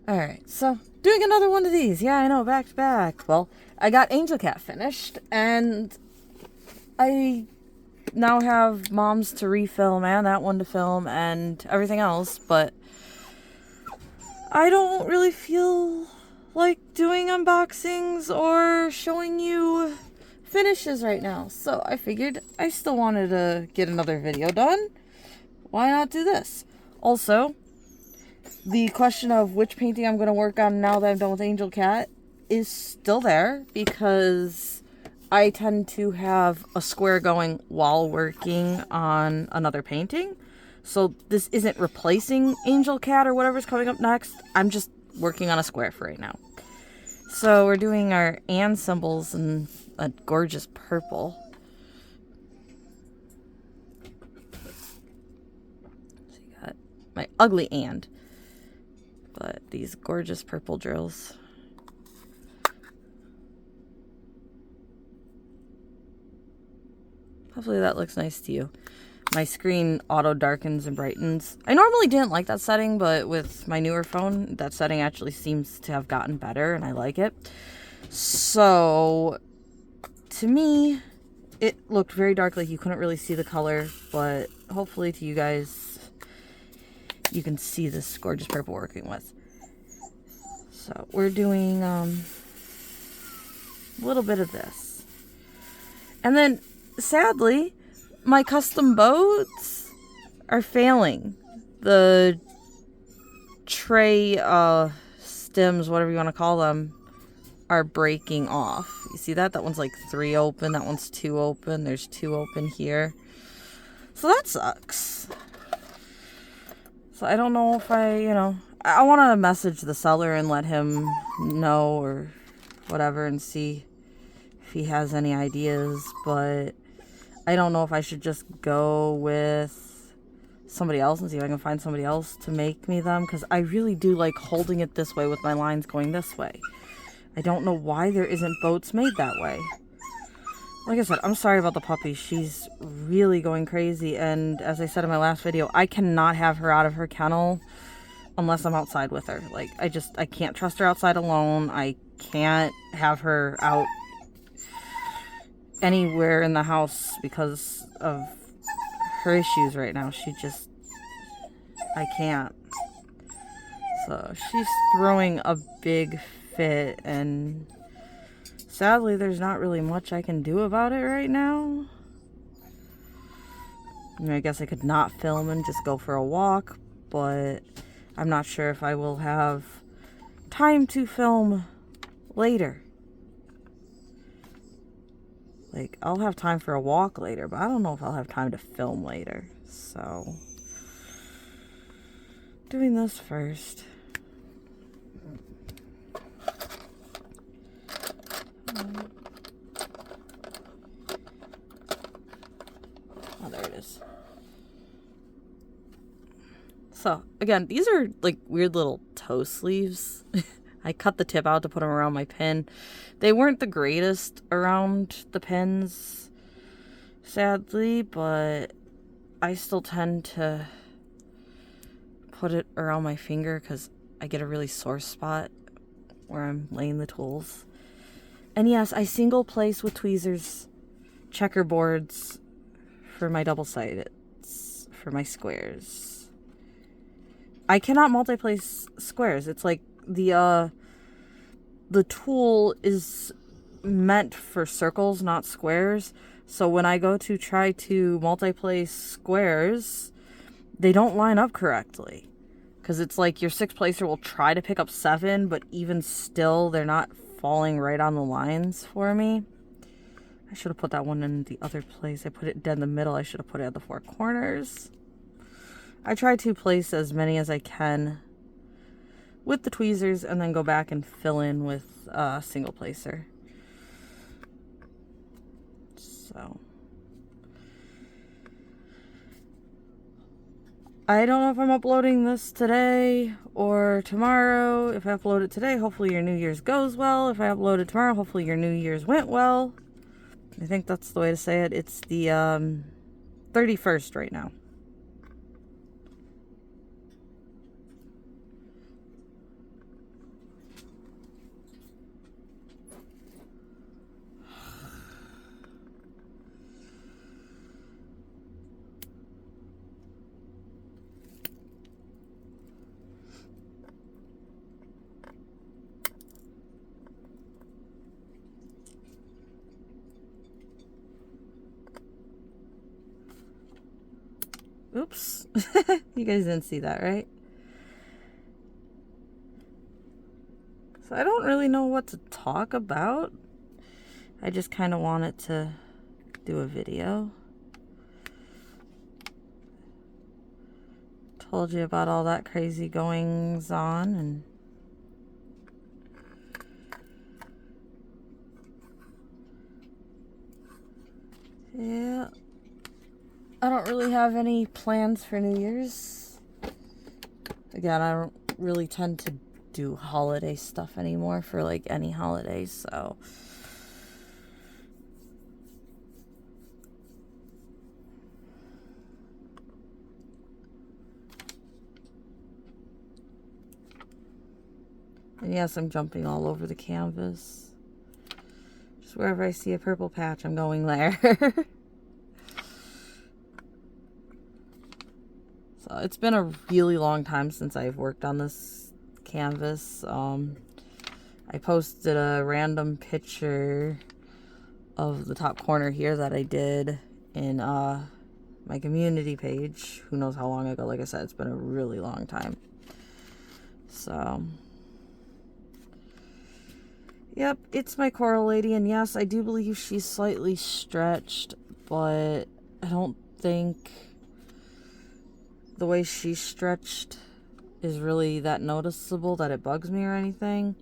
Alright, so doing another one of these. Yeah, I know, back to back. Well, I got Angel Cat finished, and I now have Mom's to refilm and that one to film and everything else, but I don't really feel like doing unboxings or showing you finishes right now. So I figured I still wanted to get another video done. Why not do this? Also, the question of which painting I'm going to work on now that I'm done with Angel Cat is still there because I tend to have a square going while working on another painting. So this isn't replacing Angel Cat or whatever's coming up next. I'm just working on a square for right now. So we're doing our and symbols in a gorgeous purple. So you got my ugly and. But these gorgeous purple drills. Hopefully that looks nice to you. My screen auto darkens and brightens. I normally didn't like that setting, but with my newer phone, that setting actually seems to have gotten better, and I like it. So, to me, it looked very dark, like you couldn't really see the color, but hopefully to you guys, you can see this gorgeous purple working with. So, we're doing a little bit of this. And then, sadly, my custom boats are failing. The tray stems, whatever you want to call them, are breaking off. You see that? That one's like 3 open. That one's 2 open. There's 2 open here. So that sucks. So I don't know if I want to message the seller and let him know or whatever and see if he has any ideas, but I don't know if I should just go with somebody else and see if I can find somebody else to make me them, because I really do like holding it this way with my lines going this way. I don't know why there isn't boats made that way. Like I said, I'm sorry about the puppy. She's really going crazy, and as I said in my last video, I cannot have her out of her kennel unless I'm outside with her. Like, I can't trust her outside alone. I can't have her out anywhere in the house because of her issues right now. I can't. So she's throwing a big fit, and sadly there's not really much I can do about it right now. I mean, I guess I could not film and just go for a walk, but I'm not sure if I will have time to film later. Like, I'll have time for a walk later, but I don't know if I'll have time to film later. So, doing this first. Oh, there it is. So, again, these are like weird little toe sleeves. I cut the tip out to put them around my pin. They weren't the greatest around the pins, sadly, but I still tend to put it around my finger because I get a really sore spot where I'm laying the tools. And yes, I single place with tweezers, checkerboards for my double-sided, for my squares. I cannot multi-place squares. It's like the tool is meant for circles, not squares. So when I go to try to multi-place squares, they don't line up correctly. Because it's like your 6 placer will try to pick up 7, but even still, they're not falling right on the lines for me. I should have put that one in the other place. I put it dead in the middle. I should have put it at the 4 corners. I try to place as many as I can with the tweezers and then go back and fill in with a single placer. So I don't know if I'm uploading this today or tomorrow. If I upload it today, hopefully your New Year's goes well. If I upload it tomorrow, hopefully your New Year's went well. I think that's the way to say it. It's the 31st right now. Oops. You guys didn't see that, right? So I don't really know what to talk about. I just kind of wanted to do a video. Told you about all that crazy goings on, and yeah, I don't really have any plans for New Year's. Again, I don't really tend to do holiday stuff anymore for like any holidays, so and yes, I'm jumping all over the canvas. Just wherever I see a purple patch, I'm going there. So it's been a really long time since I've worked on this canvas. I posted a random picture of the top corner here that I did in my community page. Who knows how long ago? Like I said, it's been a really long time. So, yep, it's my coral lady, and yes, I do believe she's slightly stretched, but I don't think the way she's stretched is really that noticeable that it bugs me or anything.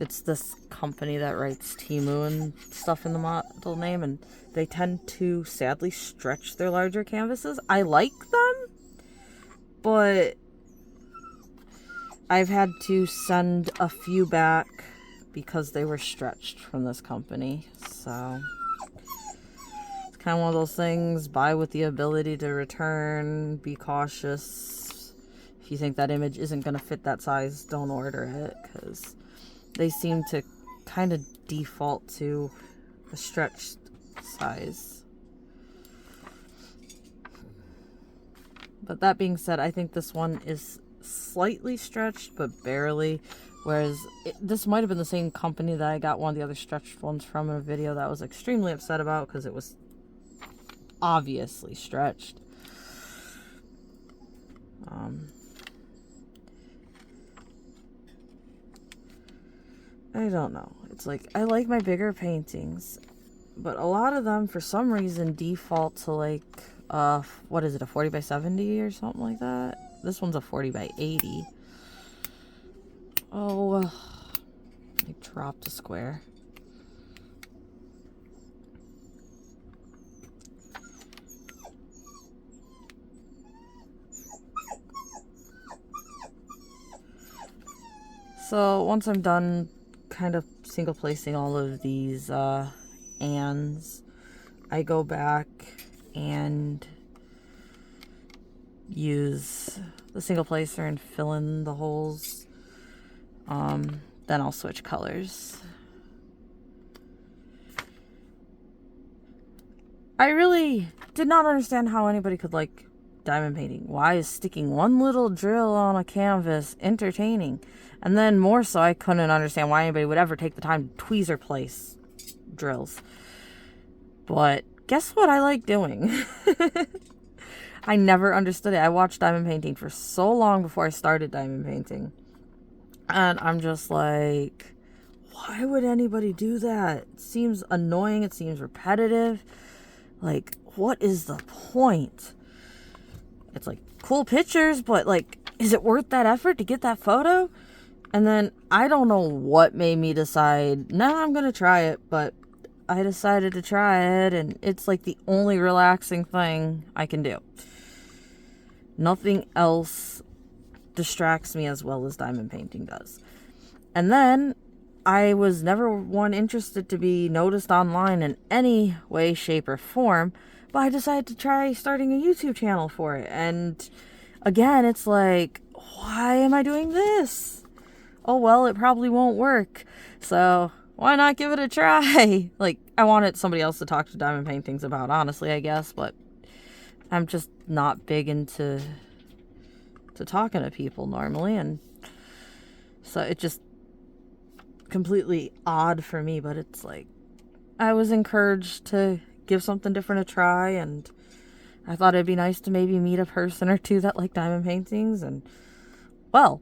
It's this company that writes Timu and stuff in the model name, and they tend to sadly stretch their larger canvases. I like them, but I've had to send a few back because they were stretched from this company. So it's kind of one of those things, buy with the ability to return, be cautious. If you think that image isn't going to fit that size, don't order it, because they seem to kind of default to a stretched size. But that being said, I think this one is slightly stretched, but barely. Whereas this might have been the same company that I got one of the other stretched ones from in a video that I was extremely upset about because it was obviously stretched. I don't know. It's like, I like my bigger paintings, but a lot of them, for some reason, default to like, what is it, a 40 by 70 or something like that? This one's a 40 by 80. Oh, I dropped a square. So once I'm done kind of single placing all of these ands, I go back and use the single placer and fill in the holes. Then I'll switch colors. I really did not understand how anybody could like diamond painting. Why is sticking one little drill on a canvas entertaining? And then more so, I couldn't understand why anybody would ever take the time to tweezer place drills. But guess what I like doing? I never understood it. I watched diamond painting for so long before I started diamond painting. And I'm just like, why would anybody do that? It seems annoying. It seems repetitive. Like, what is the point? It's like cool pictures, but like, is it worth that effort to get that photo? And then I don't know what made me decide, nah, I'm going to try it, but I decided to try it, and it's like the only relaxing thing I can do. Nothing else distracts me as well as diamond painting does. And then I was never one interested to be noticed online in any way, shape, or form, but I decided to try starting a YouTube channel for it. And again, it's like, why am I doing this? Oh, well, it probably won't work, so why not give it a try? Like, I wanted somebody else to talk to diamond paintings about, honestly, I guess, but I'm just not big into talking to people normally, and so it just completely odd for me, but it's like I was encouraged to give something different a try, and I thought it'd be nice to maybe meet a person or two that like diamond paintings. And, well,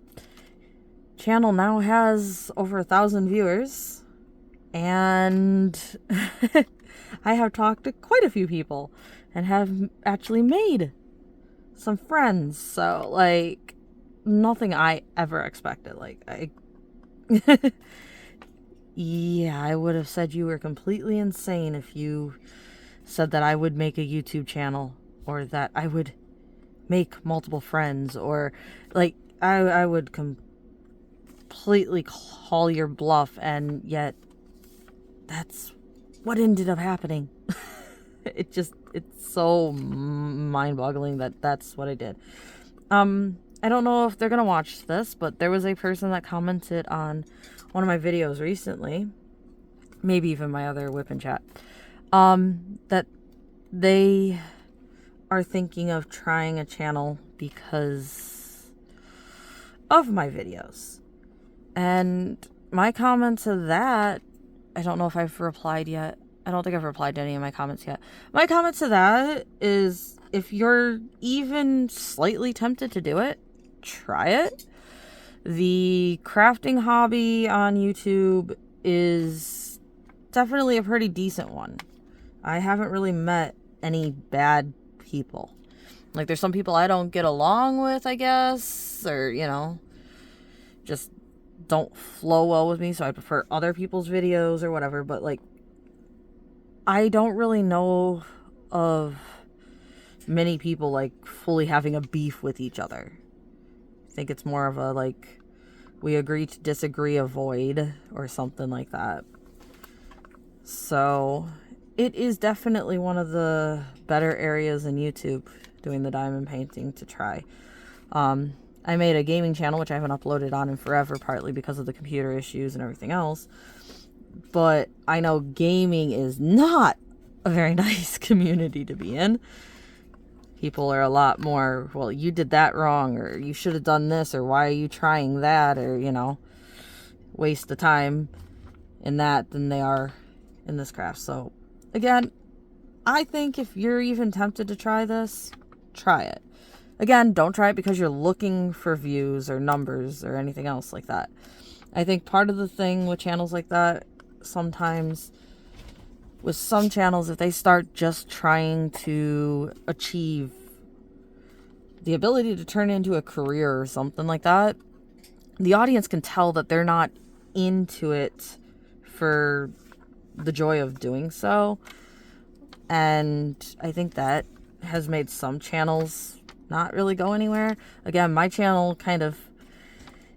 channel now has over 1,000 viewers. And I have talked to quite a few people and have actually made some friends. So, like, nothing I ever expected. Like, yeah, I would have said you were completely insane if you said that I would make a YouTube channel or that I would make multiple friends, or like I would completely call your bluff, and yet that's what ended up happening. It's so mind-boggling that that's what I did. I don't know if they're gonna watch this, but there was a person that commented on one of my videos recently, maybe even my other WIP and chat, that they are thinking of trying a channel because of my videos. And my comment to that, I don't know if I've replied yet. I don't think I've replied to any of my comments yet. My comment to that is, if you're even slightly tempted to do it, try it. The crafting hobby on YouTube is definitely a pretty decent one. I haven't really met any bad people. Like, there's some people I don't get along with, I guess, or, you know, just don't flow well with me, so I prefer other people's videos or whatever. But, like, I don't really know of many people, like, fully having a beef with each other. I think it's more of a, like, we agree to disagree, avoid, or something like that. So it is definitely one of the better areas in YouTube, doing the diamond painting, to try. I made a gaming channel, which I haven't uploaded on in forever, partly because of the computer issues and everything else. But I know gaming is not a very nice community to be in. People are a lot more, well, you did that wrong, or you should have done this, or why are you trying that, or, you know, waste the time in that than they are in this craft. So, again, I think if you're even tempted to try this, try it. Again, don't try it because you're looking for views or numbers or anything else like that. I think part of the thing with channels like that, sometimes with some channels, if they start just trying to achieve the ability to turn into a career or something like that, the audience can tell that they're not into it for the joy of doing so. And I think that has made some channels not really go anywhere. Again, my channel kind of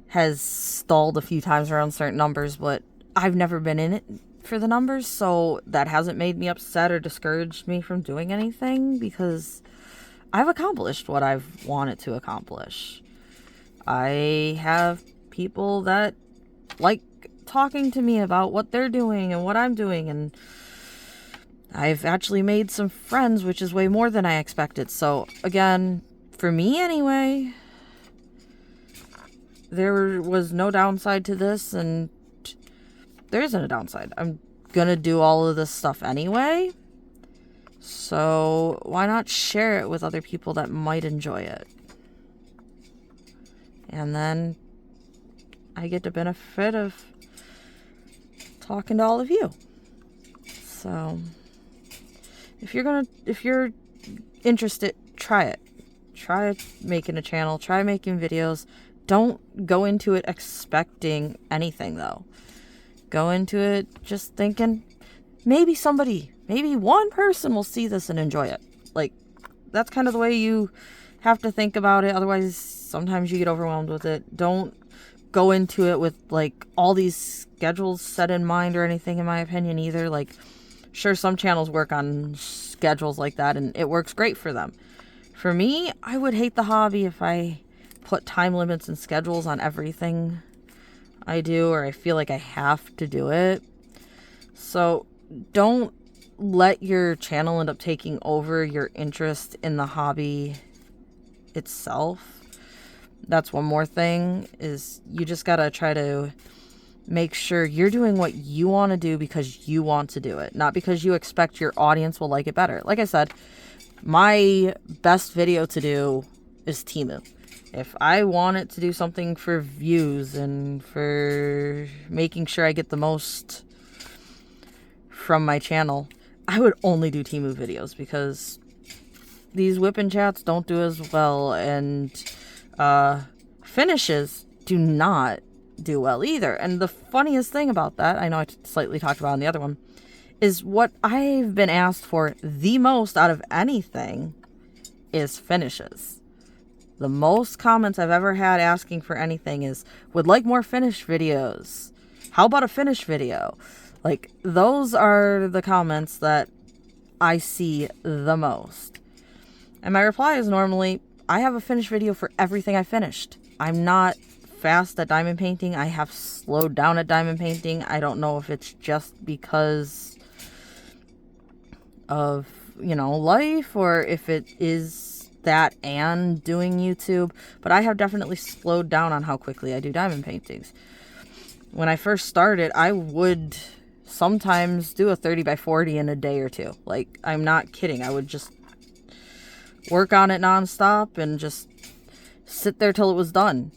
has stalled a few times around certain numbers, but I've never been in it for the numbers, so that hasn't made me upset or discouraged me from doing anything, because I've accomplished what I've wanted to accomplish. I have people that like talking to me about what they're doing and what I'm doing, and I've actually made some friends, which is way more than I expected. So again, for me anyway, there was no downside to this, and there isn't a downside. I'm gonna do all of this stuff anyway, so why not share it with other people that might enjoy it? And then I get the benefit of talking to all of you. So if you're interested, try it. Try making a channel, try making videos. Don't go into it expecting anything, though. Go into it just thinking, maybe one person will see this and enjoy it. Like, that's kind of the way you have to think about it. Otherwise, sometimes you get overwhelmed with it. Don't go into it with, like, all these schedules set in mind or anything, in my opinion, either. Like, sure, some channels work on schedules like that, and it works great for them. For me, I would hate the hobby if I put time limits and schedules on everything I do, or I feel like I have to do it. So don't let your channel end up taking over your interest in the hobby itself. That's one more thing, is you just gotta try to make sure you're doing what you want to do because you want to do it, not because you expect your audience will like it better. Like I said, my best video to do is Temu. If I want it to do something for views and for making sure I get the most from my channel, I would only do Temu videos, because these WIP and chats don't do as well, and finishes do not do well either. And the funniest thing about that, I know I slightly talked about in the other one, is what I've been asked for the most out of anything is finishes. The most comments I've ever had asking for anything is, would like more finish videos. How about a finish video? Like, those are the comments that I see the most. And my reply is normally, I have a finished video for everything I finished. I'm not fast at diamond painting. I have slowed down at diamond painting. I don't know if it's just because of, life, or if it is that and doing YouTube, but I have definitely slowed down on how quickly I do diamond paintings. When I first started, I would sometimes do a 30 by 40 in a day or two. Like, I'm not kidding. I would just work on it nonstop and just sit there till it was done.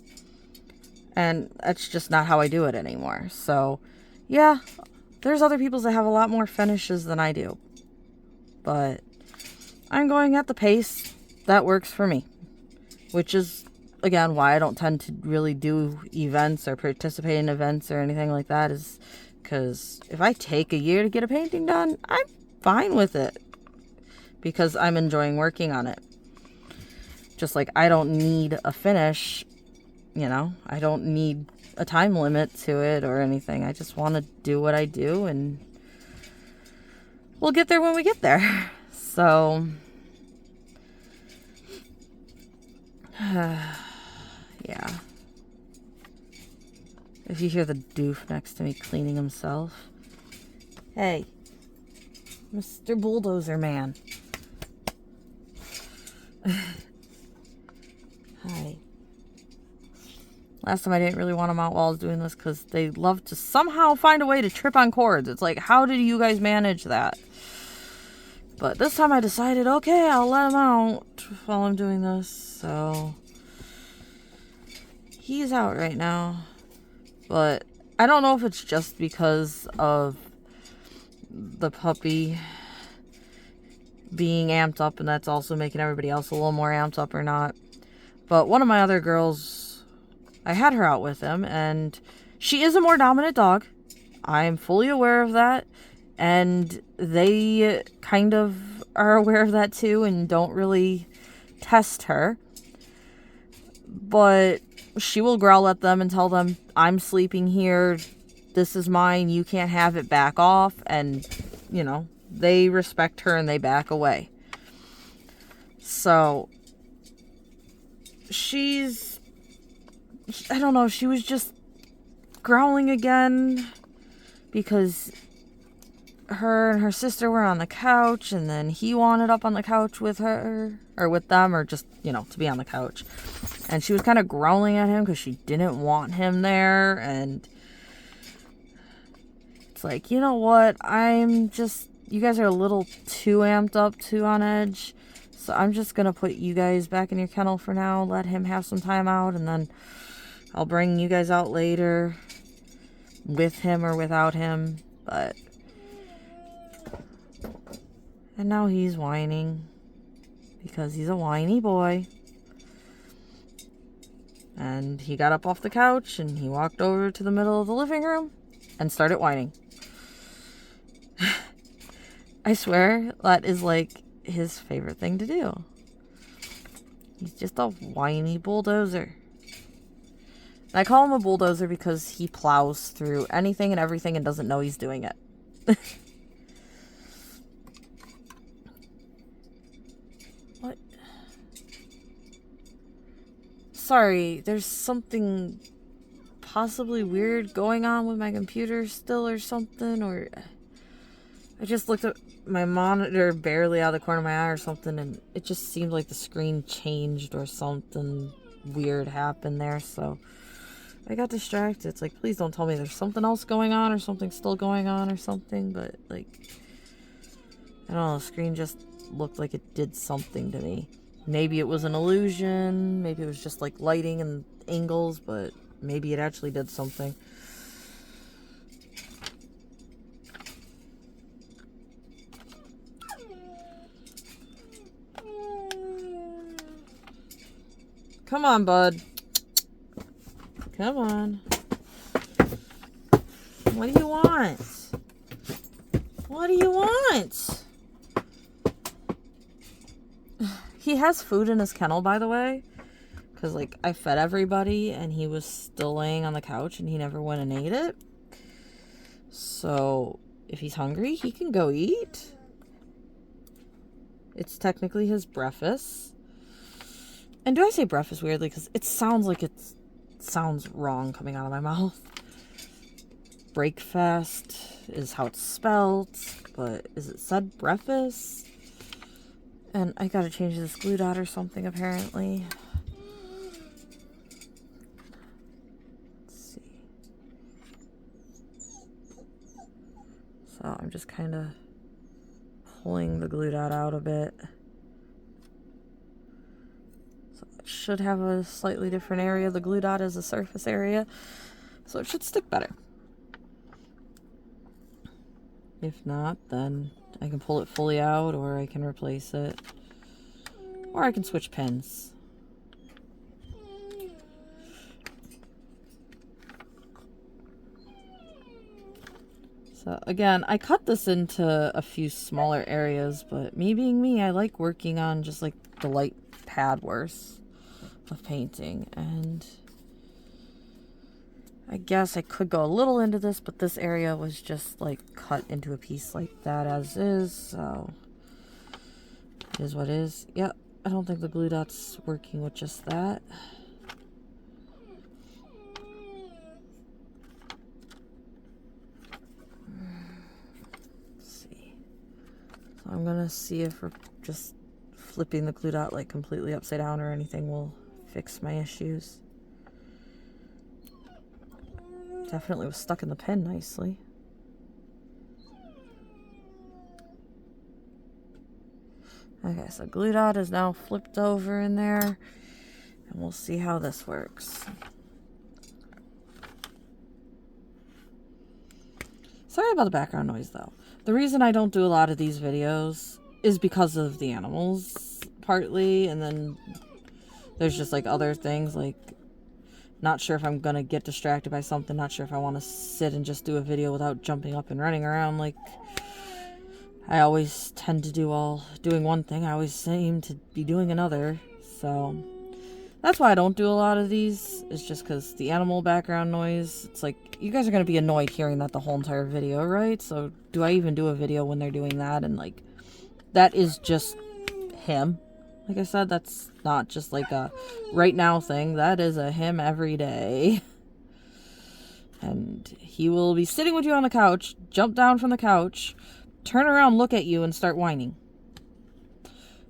And that's just not how I do it anymore. So, yeah, there's other people that have a lot more finishes than I do. But I'm going at the pace that works for me, which is, again, why I don't tend to really do events or participate in events or anything like that, is because if I take a year to get a painting done, I'm fine with it, because I'm enjoying working on it. Just like I don't need a finish, I don't need a time limit to it or anything. I just want to do what I do, and we'll get there when we get there. So yeah. If you hear the doof next to me cleaning himself, hey, Mr. Bulldozer Man. Hi. Last time I didn't really want them out while I was doing this, because they love to somehow find a way to trip on cords. It's like, how did you guys manage that? But this time I decided, okay, I'll let him out while I'm doing this. So he's out right now. But I don't know if it's just because of the puppy being amped up, and that's also making everybody else a little more amped up, or not. But one of my other girls, I had her out with him, and she is a more dominant dog. I am fully aware of that. And they kind of are aware of that too, and don't really test her. But she will growl at them and tell them, I'm sleeping here, this is mine, you can't have it, back off. And, they respect her and they back away. So I don't know, she was just growling again because her and her sister were on the couch, and then he wanted up on the couch with her, or with them, or just, to be on the couch. And she was kind of growling at him because she didn't want him there. And it's like, you know what? You guys are a little too amped up, too on edge. So I'm just going to put you guys back in your kennel for now, let him have some time out, and then I'll bring you guys out later with him or without him. And now he's whining because he's a whiny boy. And he got up off the couch and he walked over to the middle of the living room and started whining. I swear that is like his favorite thing to do. He's just a whiny bulldozer. And I call him a bulldozer because he plows through anything and everything and doesn't know he's doing it. What? Sorry, there's something possibly weird going on with my computer still or something, or I just looked at my monitor barely out of the corner of my eye or something, and it just seemed like the screen changed or something weird happened there, so I got distracted. It's like, please don't tell me there's something else going on or something still going on or something, but like, I don't know, the screen just looked like it did something to me. Maybe it was an illusion, maybe it was just like lighting and angles, but maybe it actually did something. Come on, bud. Come on. What do you want? What do you want? He has food in his kennel, by the way. Because, like, I fed everybody and he was still laying on the couch and he never went and ate it. So, if he's hungry, he can go eat. It's technically his breakfast. And do I say breakfast weirdly? Because it sounds like it sounds wrong coming out of my mouth. Breakfast is how it's spelled, but is it said breakfast? And I gotta change this glue dot or something apparently. Let's see. So I'm just kind of pulling the glue dot out a bit. Should have a slightly different area. The glue dot is a surface area, so it should stick better. If not, then I can pull it fully out, or I can replace it, or I can switch pins. So again, I cut this into a few smaller areas, but me being me, I like working on just like the light pad worse of painting, and I guess I could go a little into this, but this area was just like cut into a piece like that as is, so it is what it is. Yep, I don't think the glue dot's working with just that. Let's see. So I'm gonna see if we're just flipping the glue dot like completely upside down or anything will fix my issues. Definitely was stuck in the pen nicely. Okay, so glue dot is now flipped over in there, and we'll see how this works. Sorry about the background noise though. The reason I don't do a lot of these videos is because of the animals, partly, and then there's just like other things, like not sure if I'm gonna get distracted by something, not sure if I want to sit and just do a video without jumping up and running around like I always tend to do. While doing one thing, I always seem to be doing another, so that's why I don't do a lot of these. It's just because the animal background noise, it's like, you guys are gonna be annoyed hearing that the whole entire video, right? So do I even do a video when they're doing that? And like, that is just him. Like I said, that's not just like a right now thing. That is a him every day. And he will be sitting with you on the couch, jump down from the couch, turn around, look at you, and start whining.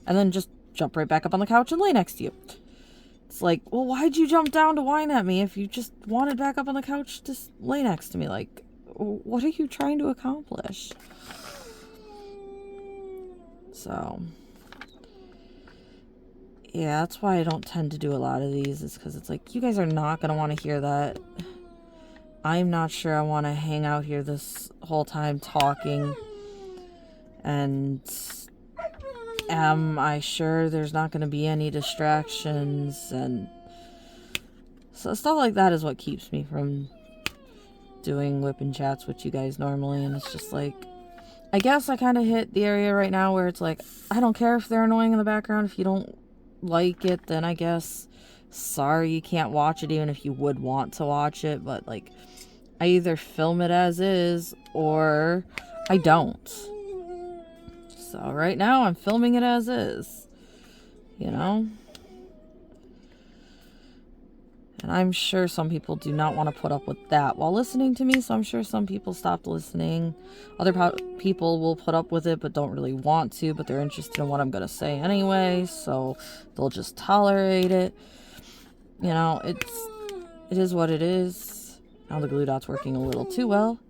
And then just jump right back up on the couch and lay next to you. It's like, well, why'd you jump down to whine at me if you just wanted back up on the couch to lay next to me? Like, what are you trying to accomplish? So yeah, that's why I don't tend to do a lot of these, is because it's like, you guys are not going to want to hear that. I'm not sure I want to hang out here this whole time talking. And am I sure there's not going to be any distractions? And so stuff like that is what keeps me from doing WIP and chats with you guys normally. And it's just like, I guess I kind of hit the area right now where it's like, I don't care if they're annoying in the background. If you don't like it, then I guess sorry you can't watch it, even if you would want to watch it. But like, I either film it as is or I don't. So right now I'm filming it as is, you know? And I'm sure some people do not want to put up with that while listening to me, so I'm sure some people stopped listening. Other people will put up with it but don't really want to, but they're interested in what I'm going to say anyway, so they'll just tolerate it. You know, it is what it is. Now the glue dot's working a little too well.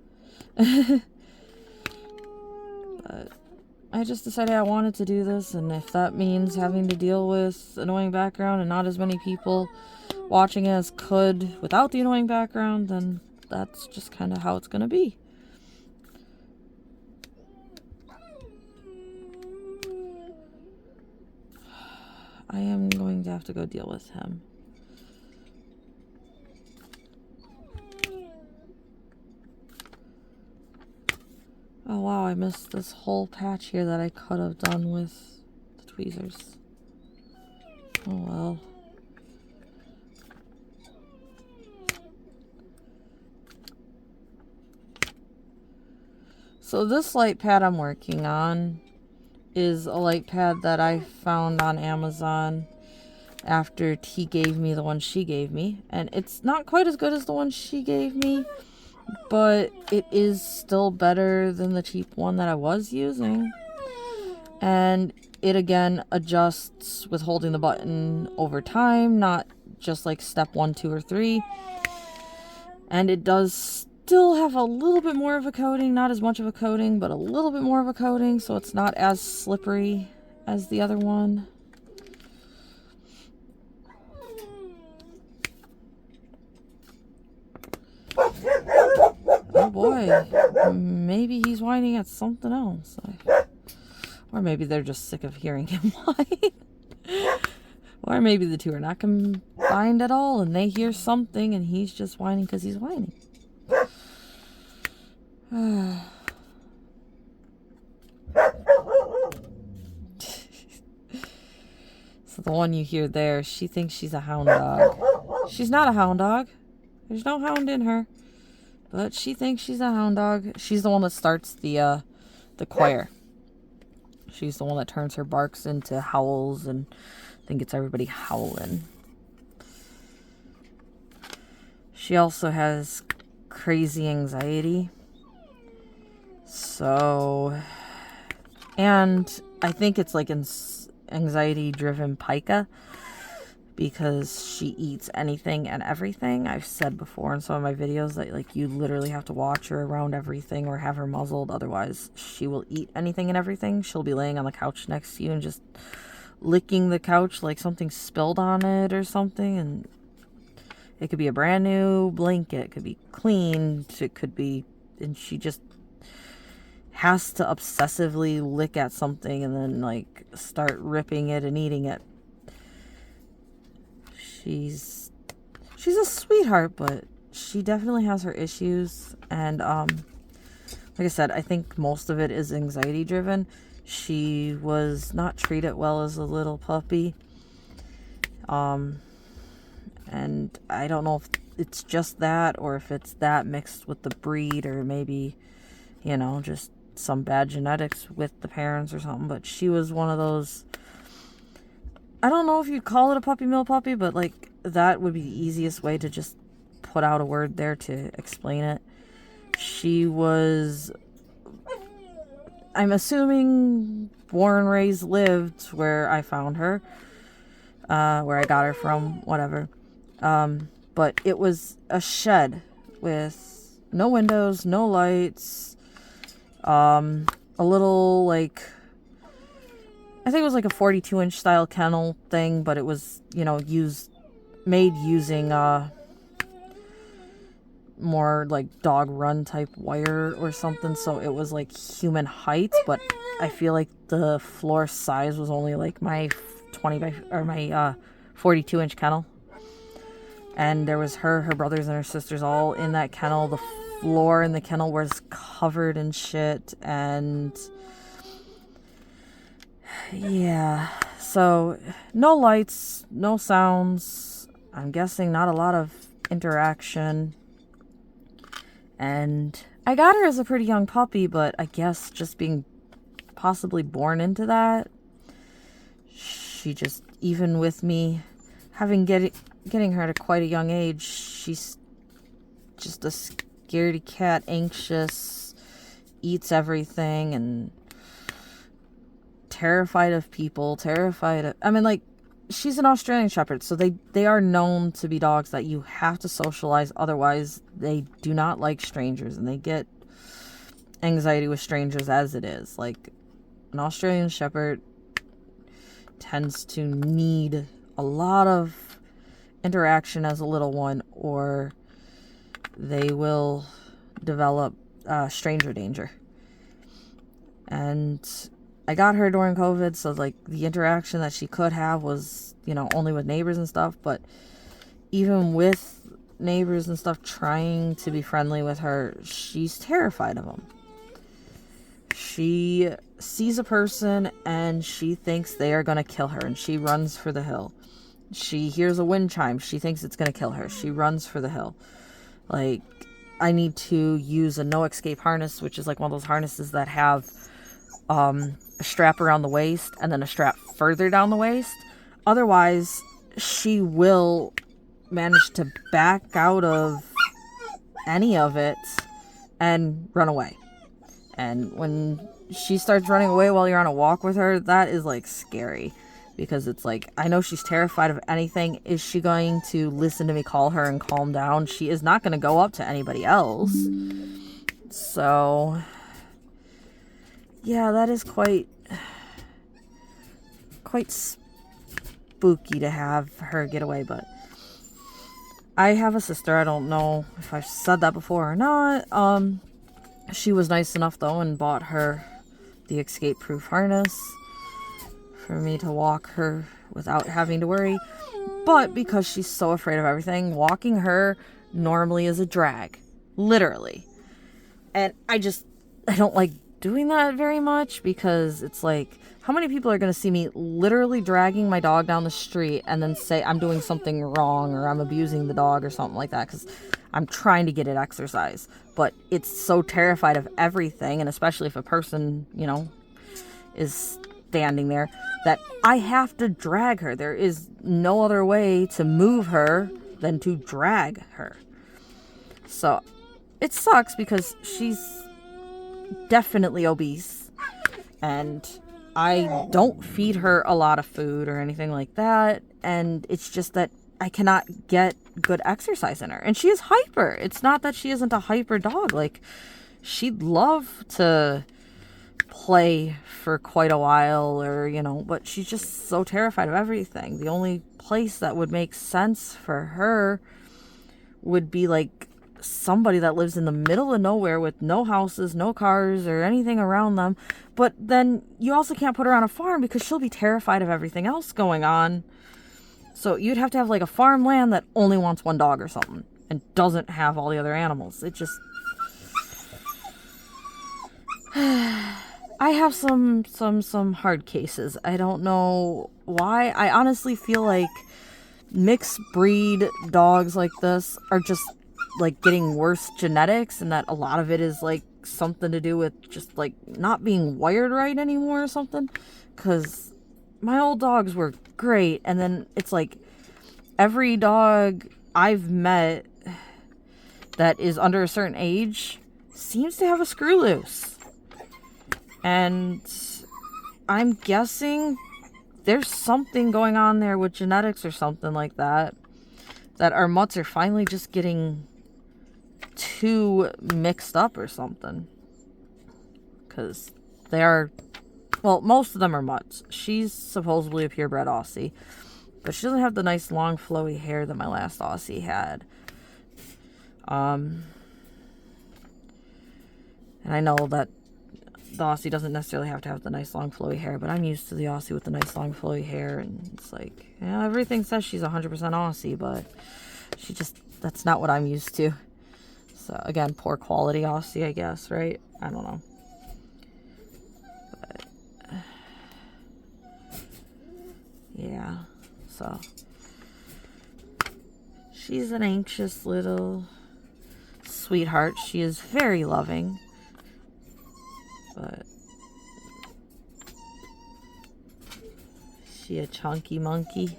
But I just decided I wanted to do this, and if that means having to deal with annoying background and not as many people watching as could without the annoying background, then that's just kind of how it's gonna be. I am going to have to go deal with him. Oh wow, I missed this whole patch here that I could have done with the tweezers. Oh well. So this light pad I'm working on is a light pad that I found on Amazon after T gave me the one she gave me. And it's not quite as good as the one she gave me, but it is still better than the cheap one that I was using. And it again adjusts with holding the button over time, not just like step 1, 2, or 3. And it does still have a little bit more of a coating, not as much of a coating, but a little bit more of a coating, so it's not as slippery as the other one. Oh boy, maybe he's whining at something else. Or maybe they're just sick of hearing him whine. Or maybe the two are not combined at all and they hear something and he's just whining because he's whining. So the one you hear there, she thinks she's a hound dog. She's not a hound dog. There's no hound in her. But she thinks she's a hound dog. She's the one that starts the choir. She's the one that turns her barks into howls and then gets everybody howling. She also has crazy anxiety. So, and I think it's like anxiety-driven pica, because she eats anything and everything. I've said before in some of my videos that like you literally have to watch her around everything or have her muzzled, otherwise she will eat anything and everything. She'll be laying on the couch next to you and just licking the couch like something spilled on it or something, and it could be a brand new blanket, it could be cleaned, it could be, and she just has to obsessively lick at something and then like start ripping it and eating it. She's a sweetheart, but she definitely has her issues, and like I said, I think most of it is anxiety driven. She was not treated well as a little puppy, and I don't know if it's just that or if it's that mixed with the breed, or maybe, you know, just some bad genetics with the parents or something. But she was one of those, I don't know if you'd call it a puppy mill puppy, but like that would be the easiest way to just put out a word there to explain it. She was, I'm assuming, born, raised, lived where I found her, where I got her from, whatever. But it was a shed with no windows, no lights, a little like, I think it was like a 42-inch style kennel thing, but it was, you know, made using more like dog run type wire or something, so it was like human height, but I feel like the floor size was only like my 42-inch kennel. And there was her brothers and her sisters all in that kennel. The floor in the kennel was covered in shit, and yeah, so no lights, no sounds, I'm guessing not a lot of interaction. And I got her as a pretty young puppy, but I guess just being possibly born into that, she just, even with me getting her at a quite a young age, she's just a scaredy cat, anxious, eats everything, and terrified of people, I mean, like, she's an Australian Shepherd, so they are known to be dogs that you have to socialize, otherwise they do not like strangers, and they get anxiety with strangers as it is. Like, an Australian Shepherd tends to need a lot of interaction as a little one, or they will develop stranger danger. And I got her during COVID, so like the interaction that she could have was, you know, only with neighbors and stuff. But even with neighbors and stuff trying to be friendly with her, she's terrified of them. She sees a person and she thinks they are going to kill her, and she runs for the hill. She hears a wind chime. She thinks it's going to kill her. She runs for the hill. Like, I need to use a no escape harness, which is like one of those harnesses that have a strap around the waist and then a strap further down the waist. Otherwise, she will manage to back out of any of it and run away. And when she starts running away while you're on a walk with her, that is like scary, because it's like, I know she's terrified of anything. Is she going to listen to me call her and calm down? She is not going to go up to anybody else. So yeah, that is quite spooky to have her get away. But I have a sister. I don't know if I've said that before or not. She was nice enough though and bought her the escape proof harness for me to walk her without having to worry. But because she's so afraid of everything, walking her normally is a drag, literally. And I don't like doing that very much, because it's like, how many people are going to see me literally dragging my dog down the street and then say I'm doing something wrong or I'm abusing the dog or something like that, because I'm trying to get it exercise. But it's so terrified of everything, and especially if a person, you know, is standing there, that I have to drag her. There is no other way to move her than to drag her. So it sucks because she's definitely obese, and I don't feed her a lot of food or anything like that, and it's just that I cannot get good exercise in her. And she is hyper. It's not that she isn't a hyper dog. Like, she'd love to play for quite a while, or, you know, but she's just so terrified of everything. The only place that would make sense for her would be like somebody that lives in the middle of nowhere with no houses, no cars, or anything around them. But then you also can't put her on a farm because she'll be terrified of everything else going on. So you'd have to have like a farmland that only wants one dog or something and doesn't have all the other animals. It just... I have some hard cases. I don't know why. I honestly feel like mixed breed dogs like this are just like getting worse genetics, and that a lot of it is like something to do with just like not being wired right anymore or something. Because my old dogs were great, and then it's like every dog I've met that is under a certain age seems to have a screw loose. And I'm guessing there's something going on there with genetics or something like that, that our mutts are finally just getting too mixed up or something. Because they are, well, most of them are mutts. She's supposedly a purebred Aussie, but she doesn't have the nice long flowy hair that my last Aussie had. And I know that the Aussie doesn't necessarily have to have the nice long flowy hair, but I'm used to the Aussie with the nice long flowy hair, and it's like, yeah, everything says she's 100% Aussie, but she just, that's not what I'm used to. So again, poor quality Aussie, I guess, right? I don't know. But yeah, so she's an anxious little sweetheart. She is very loving. But she a chunky monkey.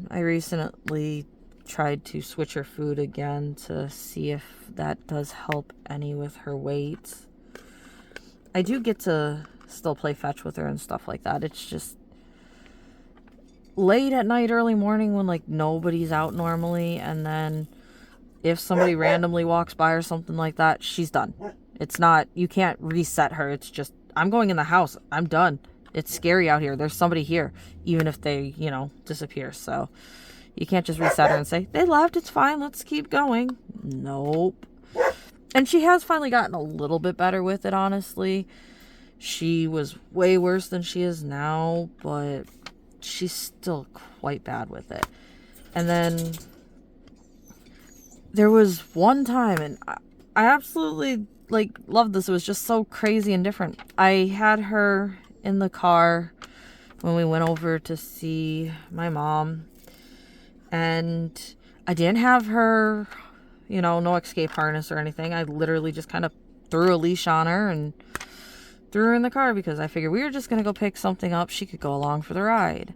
I recently tried to switch her food again to see if that does help any with her weight. I do get to still play fetch with her and stuff like that. It's just late at night, early morning when like nobody's out normally, and then if somebody randomly walks by or something like that, she's done. It's not, you can't reset her. It's just, I'm going in the house. I'm done. It's scary out here. There's somebody here, even if they, disappear. So you can't just reset her and say, they left. It's fine. Let's keep going. Nope. And she has finally gotten a little bit better with it, honestly. She was way worse than she is now, but she's still quite bad with it. And then there was one time, and I absolutely loved this. It was just so crazy and different. I had her in the car when we went over to see my mom, and I didn't have her, no escape harness or anything. I literally just kind of threw a leash on her and threw her in the car because I figured we were just going to go pick something up. She could go along for the ride.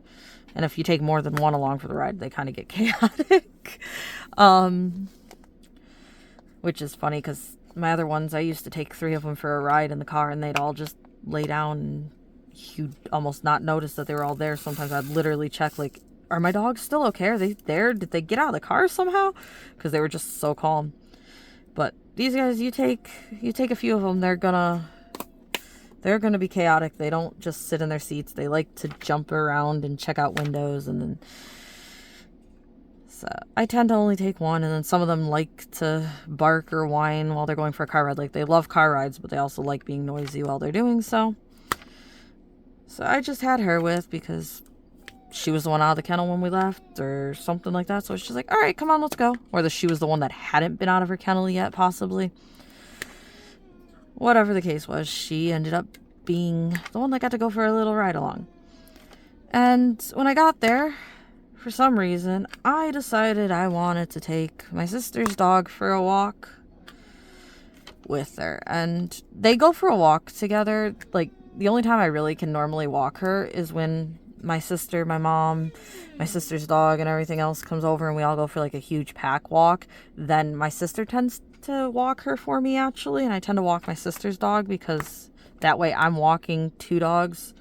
And if you take more than one along for the ride, they kind of get chaotic. Which is funny because my other ones, I used to take 3 of them for a ride in the car, and they'd all just lay down and you'd almost not notice that they were all there. Sometimes I'd literally check, are my dogs still okay? Are they there? Did they get out of the car somehow? Because they were just so calm. But these guys, you take a few of them, they're gonna be chaotic. They don't just sit in their seats. They like to jump around and check out windows, and then so I tend to only take one, and then some of them like to bark or whine while they're going for a car ride. They love car rides, but they also like being noisy while they're doing so. So I just had her with because she was the one out of the kennel when we left or something like that. So she's like, all right, come on, let's go. Or she was the one that hadn't been out of her kennel yet, possibly. Whatever the case was, she ended up being the one that got to go for a little ride along. And when I got there, for some reason, I decided I wanted to take my sister's dog for a walk with her. And they go for a walk together. The only time I really can normally walk her is when my sister, my mom, my sister's dog, and everything else comes over and we all go for a huge pack walk. Then my sister tends to walk her for me, actually, and I tend to walk my sister's dog because that way I'm walking 2 dogs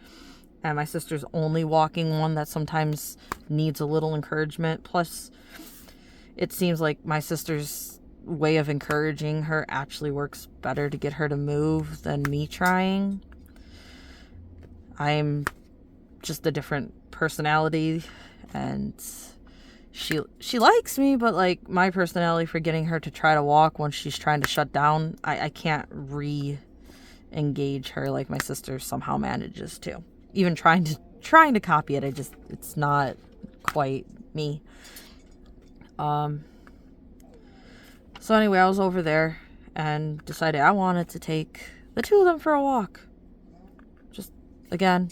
and my sister's only walking one that sometimes needs a little encouragement. Plus, it seems like my sister's way of encouraging her actually works better to get her to move than me trying. I'm just a different personality, and she likes me, but my personality for getting her to try to walk when she's trying to shut down, I can't re-engage her like my sister somehow manages to. Even trying to copy it, it's not quite me. So anyway, I was over there and decided I wanted to take the 2 of them for a walk. Just, again,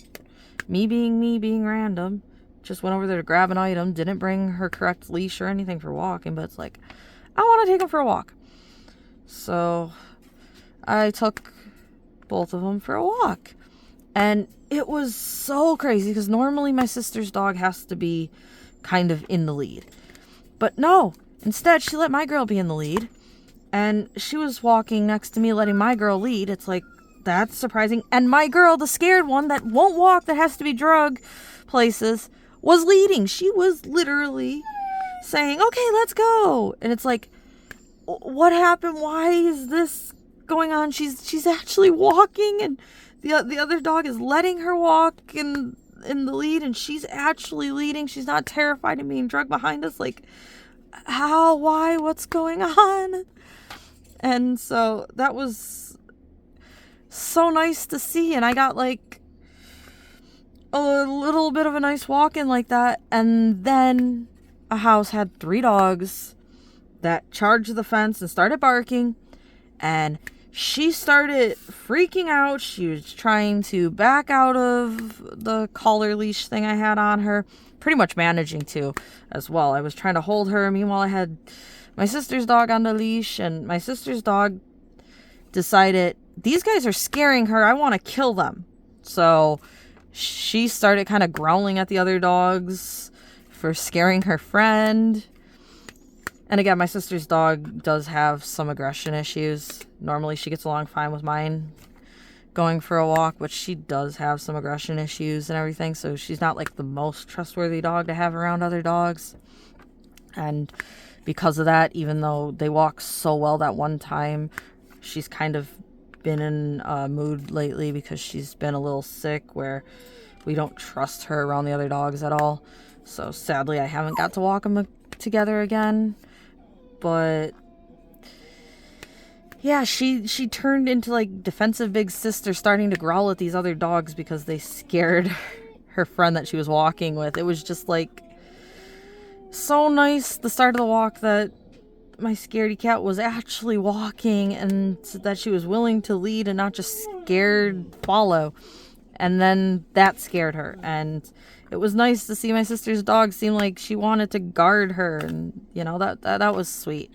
me being random. Just went over there to grab an item. Didn't bring her correct leash or anything for walking, but it's I want to take them for a walk. So I took both of them for a walk. And it was so crazy because normally my sister's dog has to be kind of in the lead. But no, instead she let my girl be in the lead. And she was walking next to me letting my girl lead. It's that's surprising. And my girl, the scared one that won't walk, that has to be drug places, was leading. She was literally saying, okay, let's go. And it's what happened? Why is this going on? She's actually walking, and the other dog is letting her walk in the lead, and she's actually leading. She's not terrified of being drugged behind us. How? Why? What's going on? And so that was so nice to see, and I got a little bit of a nice walk in like that. And then a house had 3 dogs that charged the fence and started barking, and she started freaking out. She was trying to back out of the collar leash thing I had on her, pretty much managing to as well. I was trying to hold her. Meanwhile, I had my sister's dog on the leash, and my sister's dog decided, these guys are scaring her. I want to kill them. So she started kind of growling at the other dogs for scaring her friend. And again, my sister's dog does have some aggression issues. Normally she gets along fine with mine going for a walk, but she does have some aggression issues and everything. So she's not the most trustworthy dog to have around other dogs. And because of that, even though they walk so well that one time. She's kind of been in a mood lately because she's been a little sick where we don't trust her around the other dogs at all. So sadly, I haven't got to walk them together again. But yeah, she turned into like defensive big sister, starting to growl at these other dogs because they scared her friend that she was walking with. It was just like so nice the start of the walk that my scaredy cat was actually walking and that she was willing to lead and not just scared follow. And then that scared her, and it was nice to see my sister's dog seem like she wanted to guard her, and you know, that was sweet.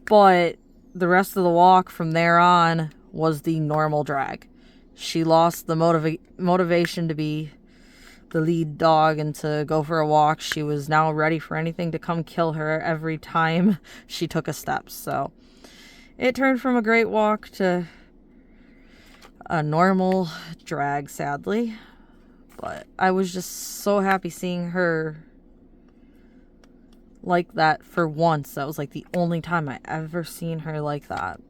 But the rest of the walk from there on was the normal drag. She lost the motivation to be the lead dog and to go for a walk. She was now ready for anything to come kill her every time she took a step. So it turned from a great walk to a normal drag, sadly. But I was just so happy seeing her like that for once. That was like the only time I ever seen her like that.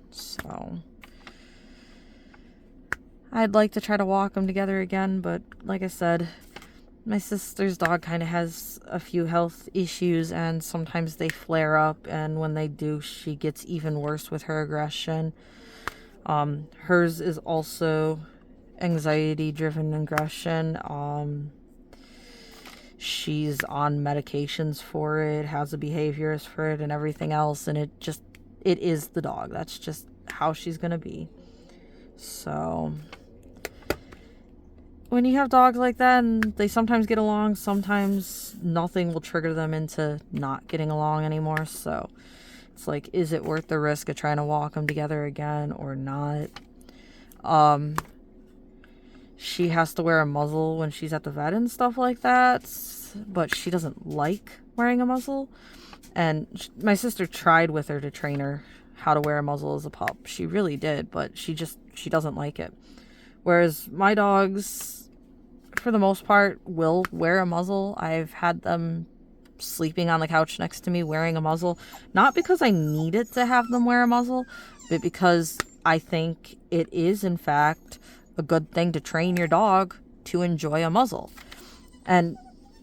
So I'd like to try to walk them together again, but like I said, my sister's dog kind of has a few health issues, and sometimes they flare up, and when they do, she gets even worse with her aggression. Hers is also anxiety-driven aggression. She's on medications for it, has a behaviorist for it, and everything else, and it is the dog. That's just how she's gonna be. So when you have dogs like that and they sometimes get along, sometimes nothing will trigger them into not getting along anymore. So it's like, is it worth the risk of trying to walk them together again or not? She has to wear a muzzle when she's at the vet and stuff like that, but she doesn't like wearing a muzzle. And my sister tried with her to train her how to wear a muzzle as a pup. She really did, but she doesn't like it. Whereas my dogs, for the most part, will wear a muzzle. I've had them sleeping on the couch next to me wearing a muzzle. Not because I needed to have them wear a muzzle, but because I think it is, in fact, a good thing to train your dog to enjoy a muzzle. And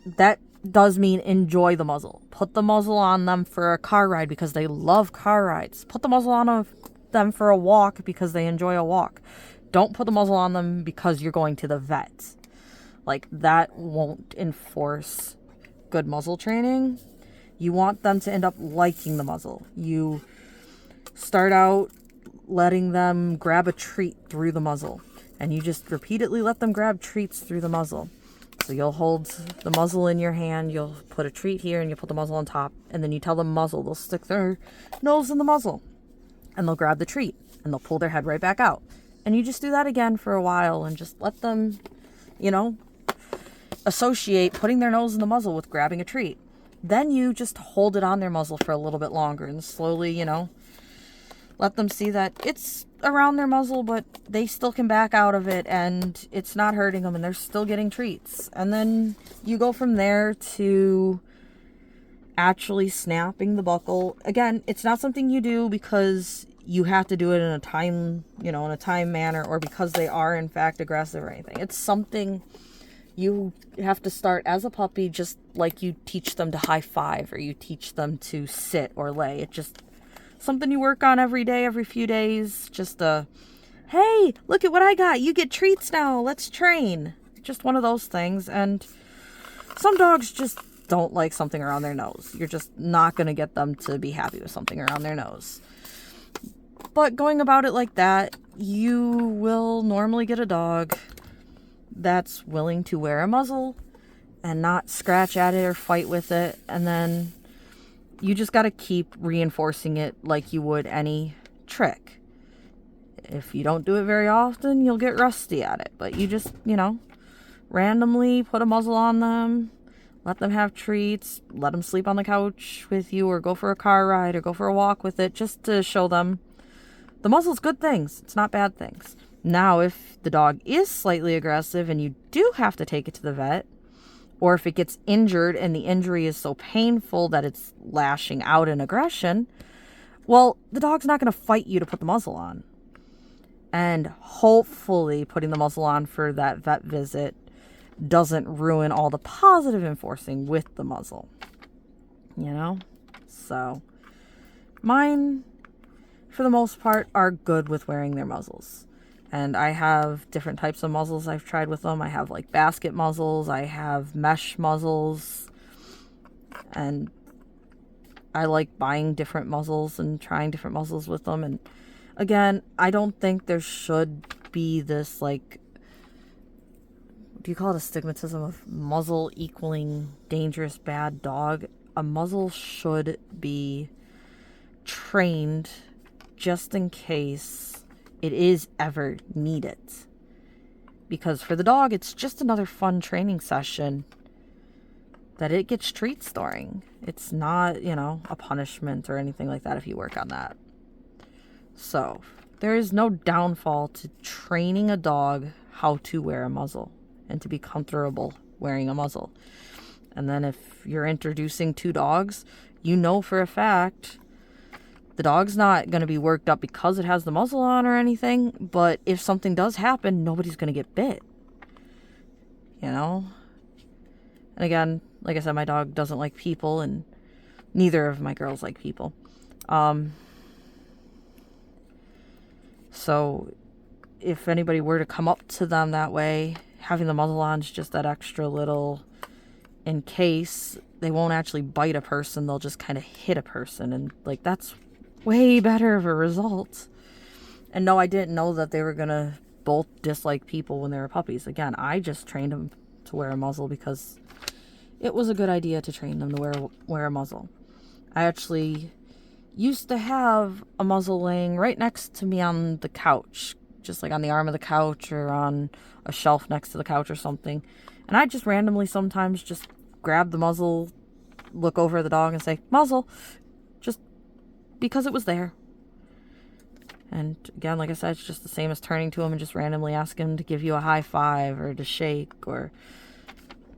that does mean enjoy the muzzle. Put the muzzle on them for a car ride because they love car rides. Put the muzzle on them for a walk because they enjoy a walk. Don't put the muzzle on them because you're going to the vet. Like, that won't enforce good muzzle training. You want them to end up liking the muzzle. You start out letting them grab a treat through the muzzle, and you just repeatedly let them grab treats through the muzzle. So you'll hold the muzzle in your hand, you'll put a treat here, and you put the muzzle on top, and then you tell them muzzle. They'll stick their nose in the muzzle, and they'll grab the treat, and they'll pull their head right back out. And you just do that again for a while, and just let them, associate putting their nose in the muzzle with grabbing a treat. Then you just hold it on their muzzle for a little bit longer, and slowly, let them see that it's around their muzzle, but they still can back out of it, and it's not hurting them, and they're still getting treats. And then you go from there to actually snapping the buckle. Again, it's not something you do because you have to do it in a time, in a time manner, or because they are in fact aggressive or anything. It's something you have to start as a puppy, just like you teach them to high five or you teach them to sit or lay. It's just something you work on every day, every few days. Just hey, look at what I got. You get treats now. Let's train. Just one of those things. And some dogs just don't like something around their nose. You're just not going to get them to be happy with something around their nose. But going about it like that, you will normally get a dog that's willing to wear a muzzle and not scratch at it or fight with it. And then you just got to keep reinforcing it like you would any trick. If you don't do it very often, you'll get rusty at it. But you just, randomly put a muzzle on them, let them have treats, let them sleep on the couch with you, or go for a car ride, or go for a walk with it, just to show them the muzzle's good things. It's not bad things. Now, if the dog is slightly aggressive and you do have to take it to the vet, Or if it gets injured and the injury is so painful that it's lashing out in aggression, well, the dog's not going to fight you to put the muzzle on. And hopefully putting the muzzle on for that vet visit doesn't ruin all the positive enforcing with the muzzle. You know? So, mine, for the most part, are good with wearing their muzzles. And I have different types of muzzles I've tried with them. I have like basket muzzles. I have mesh muzzles. And I like buying different muzzles and trying different muzzles with them. And again, I don't think there should be this like, do you call it a stigmatism of muzzle equaling dangerous bad dog? A muzzle should be trained just in case it is ever needed. Because for the dog, it's just another fun training session that it gets treats during. It's not, you know, a punishment or anything like that if you work on that. So, there is no downfall to training a dog how to wear a muzzle and to be comfortable wearing a muzzle. And then if you're introducing 2 dogs, you know for a fact the dog's not going to be worked up because it has the muzzle on or anything, but if something does happen, nobody's going to get bit. You know? And again, like I said, my dog doesn't like people, and neither of my girls like people. So if anybody were to come up to them that way, having the muzzle on is just that extra little, in case they won't actually bite a person, they'll just kind of hit a person. And like, that's way better of a result. And no, I didn't know that they were gonna both dislike people when they were puppies. Again, I just trained them to wear a muzzle because it was a good idea to train them to wear a muzzle. I actually used to have a muzzle laying right next to me on the couch, just like on the arm of the couch or on a shelf next to the couch or something. And I just randomly sometimes just grab the muzzle, look over at the dog and say, muzzle, just because it was there. And again, like I said, it's just the same as turning to him and just randomly asking him to give you a high five or to shake or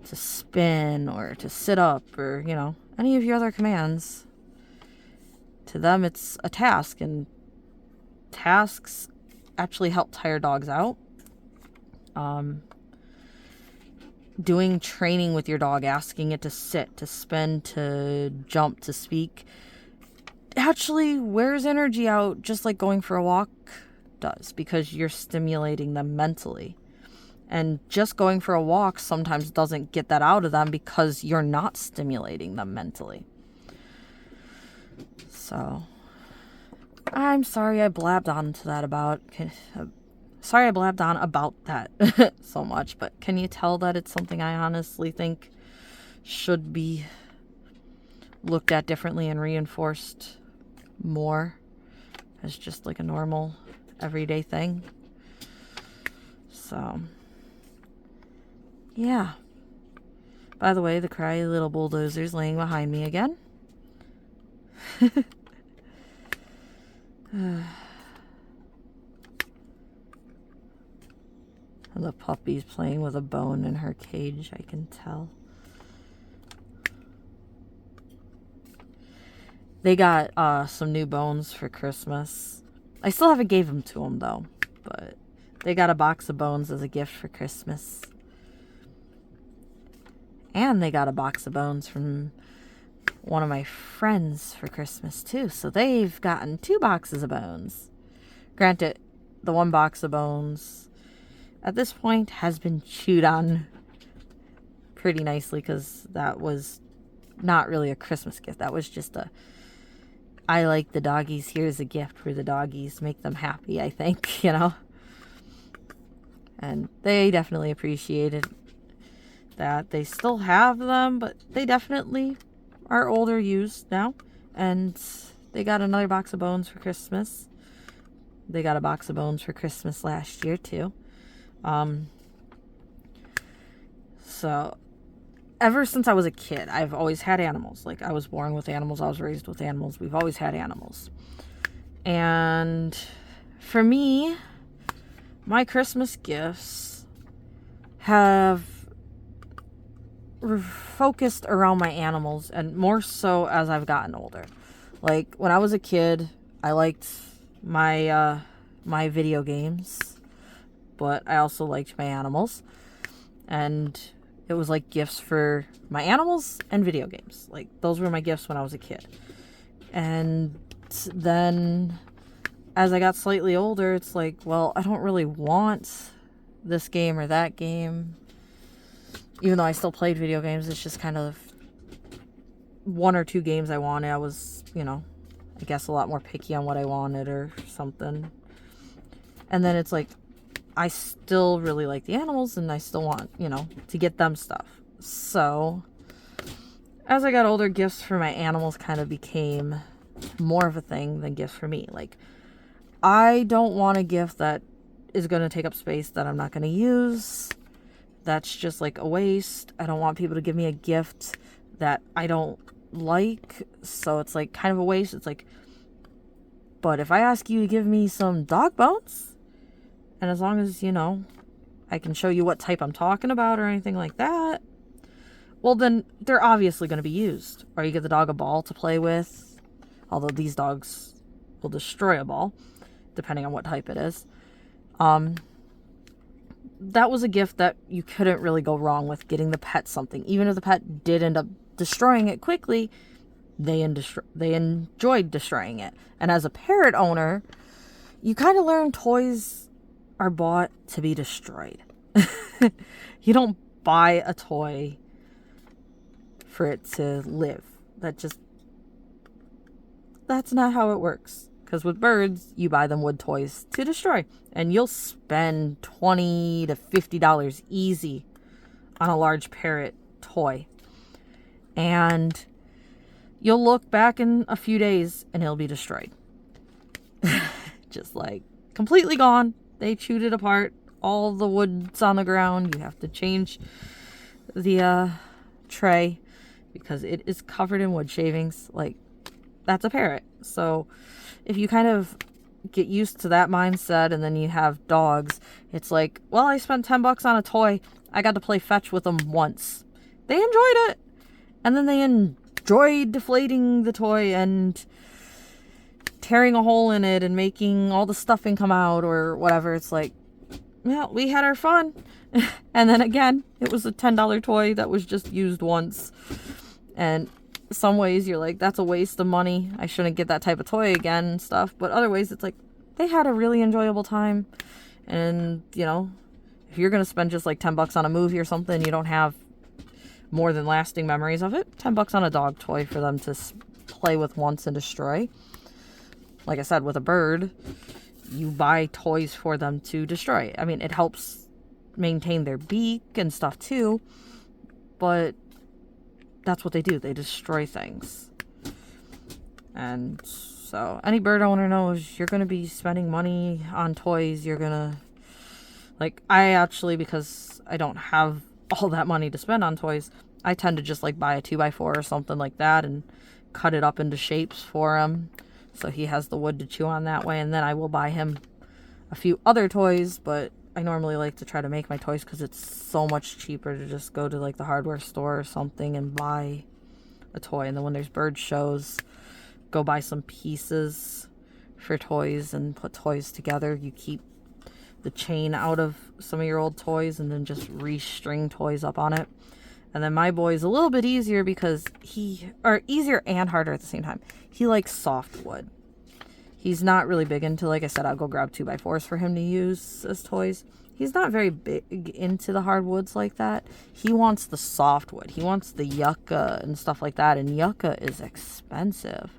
to spin or to sit up or, you know, any of your other commands. To them, it's a task, and tasks actually help tire dogs out. Doing training with your dog, asking it to sit, to spin, to jump, to speak, actually wears energy out just like going for a walk does, because you're stimulating them mentally. And just going for a walk sometimes doesn't get that out of them because you're not stimulating them mentally. So, I'm sorry I blabbed on about that so much, but can you tell that it's something I honestly think should be looked at differently and reinforced more as just like a normal everyday thing? So, yeah. By the way, the cry little bulldozer's laying behind me again. And the puppy's playing with a bone in her cage, I can tell. They got some new bones for Christmas. I still haven't gave them to them though, but they got a box of bones as a gift for Christmas. And they got a box of bones from one of my friends for Christmas too. So they've gotten 2 boxes of bones. Granted, the 1 box of bones at this point has been chewed on pretty nicely because that was not really a Christmas gift. That was just I like the doggies, here's a gift for the doggies, make them happy, I think, you know. And they definitely appreciated that. They still have them, but they definitely are older used now. And they got another box of bones for Christmas. They got a box of bones for Christmas last year too. So ever since I was a kid, I've always had animals. Like, I was born with animals, I was raised with animals. We've always had animals. And for me, my Christmas gifts have focused around my animals, and more so as I've gotten older. Like when I was a kid, I liked my video games, but I also liked my animals, and it was like gifts for my animals and video games. Like those were my gifts when I was a kid. And then as I got slightly older, it's like, well, I don't really want this game or that game. Even though I still played video games, it's just kind of one or two games I wanted. I was, I guess a lot more picky on what I wanted or something. And then it's like, I still really like the animals and I still want, to get them stuff. So as I got older, gifts for my animals kind of became more of a thing than gifts for me. Like, I don't want a gift that is going to take up space that I'm not going to use. That's just like a waste. I don't want people to give me a gift that I don't like. So it's like kind of a waste. It's like, but if I ask you to give me some dog bones, and as long as, I can show you what type I'm talking about or anything like that, well, then they're obviously going to be used. Or you give the dog a ball to play with, although these dogs will destroy a ball, depending on what type it is. That was a gift that you couldn't really go wrong with, getting the pet something. Even if the pet did end up destroying it quickly, they enjoyed destroying it. And as a parrot owner, you kind of learn toys are bought to be destroyed. You don't buy a toy for it to live. That's not how it works. Because with birds, you buy them wood toys to destroy. And you'll spend $20 to $50 easy on a large parrot toy. And you'll look back in a few days and it'll be destroyed. Just like completely gone. They chewed it apart. All the wood's on the ground. You have to change the tray because it is covered in wood shavings. Like, that's a parrot. So if you kind of get used to that mindset and then you have dogs, it's like, well, I spent $10 on a toy. I got to play fetch with them once. They enjoyed it. And then they enjoyed deflating the toy and tearing a hole in it and making all the stuffing come out or whatever. It's like, well, we had our fun. And then again, it was a $10 toy that was just used once. And some ways you're like, that's a waste of money. I shouldn't get that type of toy again and stuff. But other ways it's like, they had a really enjoyable time. And, if you're going to spend just like $10 on a movie or something, you don't have more than lasting memories of it. $10 on a dog toy for them to play with once and destroy. Like I said, with a bird, you buy toys for them to destroy. I mean, it helps maintain their beak and stuff too. But that's what they do. They destroy things. And so any bird owner knows you're going to be spending money on toys. You're going to, like, I actually, because I don't have all that money to spend on toys, I tend to just like buy a 2x4 or something like that and cut it up into shapes for him. So he has the wood to chew on that way. And then I will buy him a few other toys, but I normally like to try to make my toys because it's so much cheaper to just go to like the hardware store or something and buy a toy. And then when there's bird shows, go buy some pieces for toys and put toys together. You keep the chain out of some of your old toys and then just restring toys up on it. And then my boy's a little bit easier because easier and harder at the same time. He likes soft wood. He's not really big into, like I said, I'll go grab 2x4s for him to use as toys. He's not very big into the hardwoods like that. He wants the softwood. He wants the yucca and stuff like that. And yucca is expensive.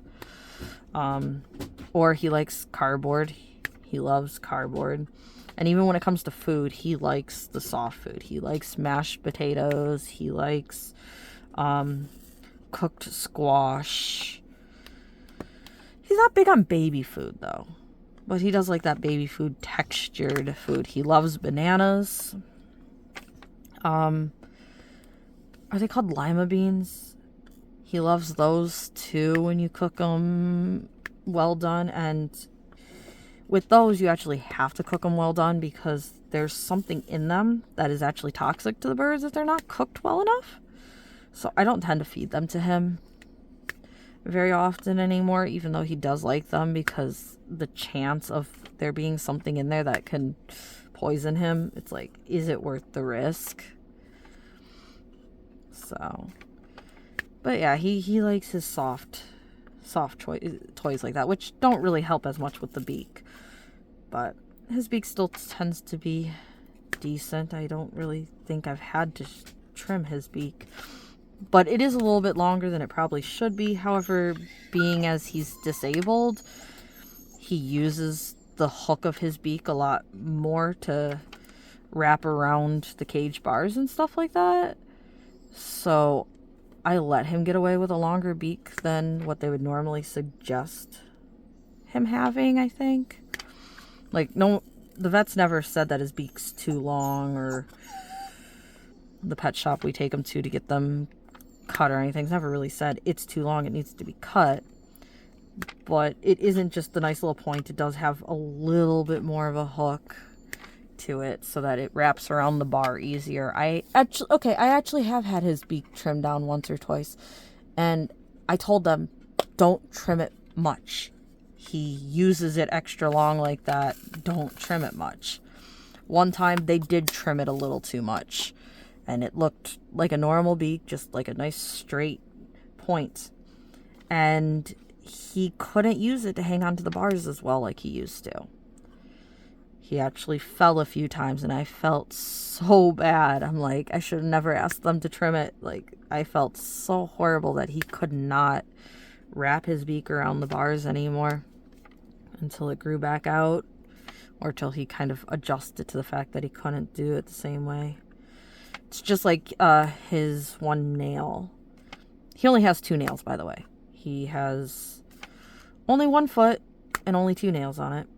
Or he likes cardboard. He loves cardboard. And even when it comes to food, he likes the soft food. He likes mashed potatoes. He likes cooked squash. He's not big on baby food, though. But he does like that baby food textured food. He loves bananas. Are they called lima beans? He loves those, too, when you cook them well done. And with those, you actually have to cook them well done because there's something in them that is actually toxic to the birds if they're not cooked well enough. So I don't tend to feed them to him very often anymore, even though he does like them, because the chance of there being something in there that can poison him, it's like, is it worth the risk? So, but yeah, he likes his soft toys like that, which don't really help as much with the beak. But his beak still tends to be decent. I don't really think I've had to trim his beak. But it is a little bit longer than it probably should be. However, being as he's disabled, he uses the hook of his beak a lot more to wrap around the cage bars and stuff like that. So I let him get away with a longer beak than what they would normally suggest him having, I think. Like, no, the vet's never said that his beak's too long, or the pet shop we take him to get them cut or anything. It's never really said it's too long, it needs to be cut. But it isn't just the nice little point. It does have a little bit more of a hook to it so that it wraps around the bar easier. I actually have had his beak trimmed down once or twice, and I told them, don't trim it much. He uses it extra long like that. Don't trim it much. One time they did trim it a little too much, and it looked like a normal beak, just like a nice straight point. And he couldn't use it to hang onto the bars as well like he used to. He actually fell a few times, and I felt so bad. I'm like, I should have never asked them to trim it. Like, I felt so horrible that he could not wrap his beak around the bars anymore until it grew back out, or till he kind of adjusted to the fact that he couldn't do it the same way. It's just like his one nail. He only has 2 nails, by the way. He has only 1 foot and only 2 nails on it.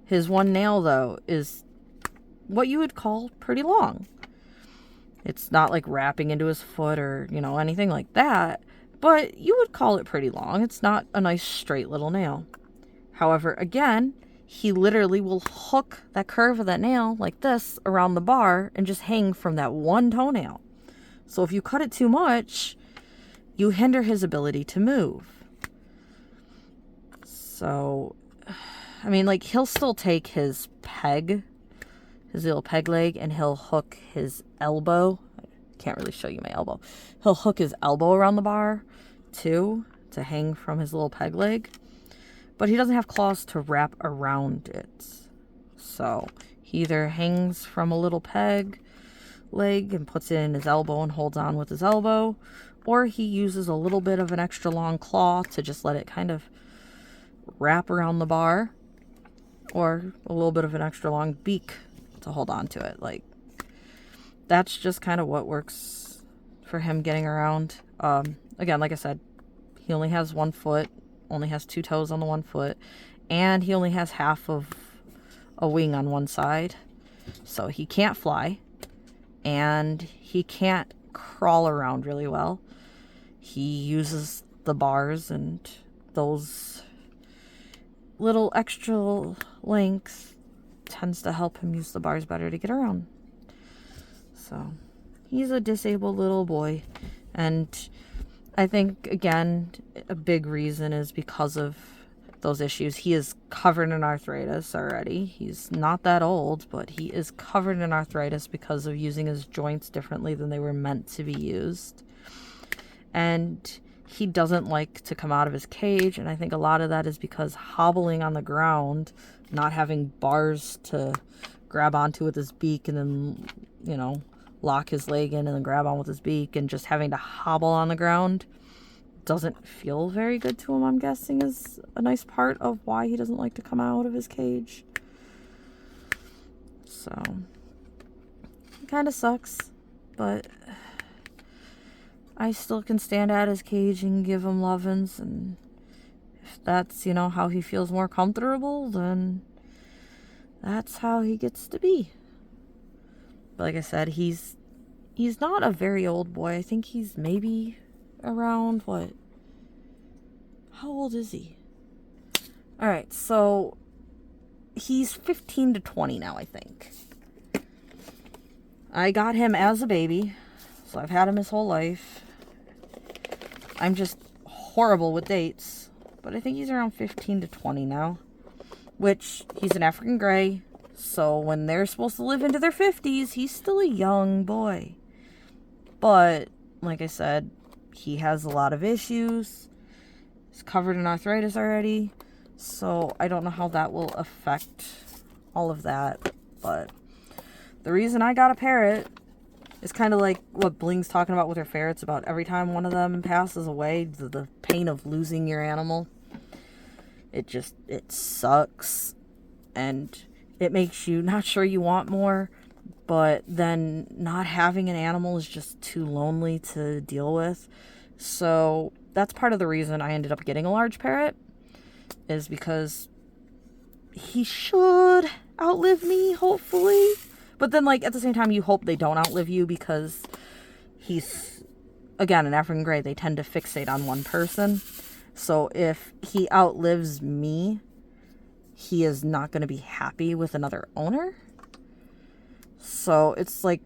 His one nail, though, is what you would call pretty long. It's not like wrapping into his foot or, anything like that, but you would call it pretty long. It's not a nice straight little nail. However, again, he literally will hook that curve of that nail like this around the bar and just hang from that one toenail. So if you cut it too much, you hinder his ability to move. So, I mean, like, he'll still take his little peg leg, and he'll hook his elbow. I can't really show you my elbow. He'll hook his elbow around the bar, too, to hang from his little peg leg. But he doesn't have claws to wrap around it. So he either hangs from a little peg leg and puts it in his elbow and holds on with his elbow, or he uses a little bit of an extra long claw to just let it kind of wrap around the bar, or a little bit of an extra long beak to hold on to it. Like, that's just kind of what works for him getting around. Again, like I said, he only has 1 foot, only has 2 toes on the 1 foot, and he only has half of a wing on one side. So he can't fly, and he can't crawl around really well. He uses the bars, and those little extra length tends to help him use the bars better to get around. So he's a disabled little boy, and I think, again, a big reason is because of those issues. He is covered in arthritis already. He's not that old, but he is covered in arthritis because of using his joints differently than they were meant to be used. And he doesn't like to come out of his cage, and I think a lot of that is because hobbling on the ground, not having bars to grab onto with his beak and then, lock his leg in and then grab on with his beak, and just having to hobble on the ground doesn't feel very good to him, I'm guessing, is a nice part of why he doesn't like to come out of his cage. So, it kind of sucks, but I still can stand at his cage and give him lovin's, and if that's, how he feels more comfortable, then that's how he gets to be. But like I said, he's not a very old boy. I think he's maybe around, what? How old is he? Alright, so he's 15 to 20 now, I think. I got him as a baby, So I've had him his whole life. I'm just horrible with dates. But I think he's around 15 to 20 now. Which, he's an African Grey. So when they're supposed to live into their 50s, he's still a young boy. But, like I said, he has a lot of issues. He's covered in arthritis already. So I don't know how that will affect all of that. But the reason I got a parrot is kind of like what Bling's talking about with her ferrets, about every time one of them passes away, the pain of losing your animal. It sucks. And it makes you not sure you want more, but then not having an animal is just too lonely to deal with. So that's part of the reason I ended up getting a large parrot, is because he should outlive me, hopefully. But then, like, at the same time, you hope they don't outlive you, because he's, again, an African Grey. They tend to fixate on one person. So if he outlives me, he is not going to be happy with another owner. So it's like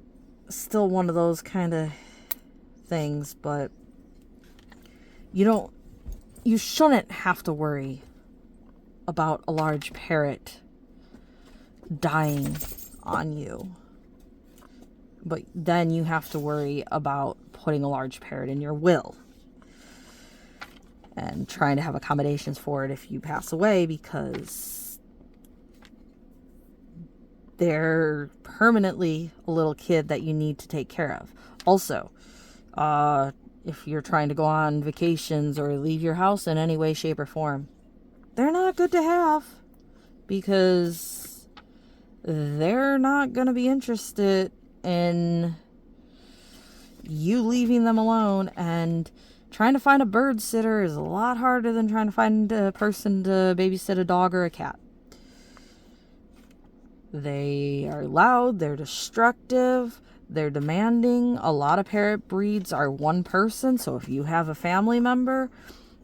still one of those kind of things, but you shouldn't have to worry about a large parrot dying on you. But then you have to worry about putting a large parrot in your will and trying to have accommodations for it if you pass away, because they're permanently a little kid that you need to take care of. Also, if you're trying to go on vacations or leave your house in any way, shape, or form, they're not good to have, because they're not going to be interested in you leaving them alone. And trying to find a bird sitter is a lot harder than trying to find a person to babysit a dog or a cat. They are loud, they're destructive, they're demanding. A lot of parrot breeds are one person, so if you have a family member,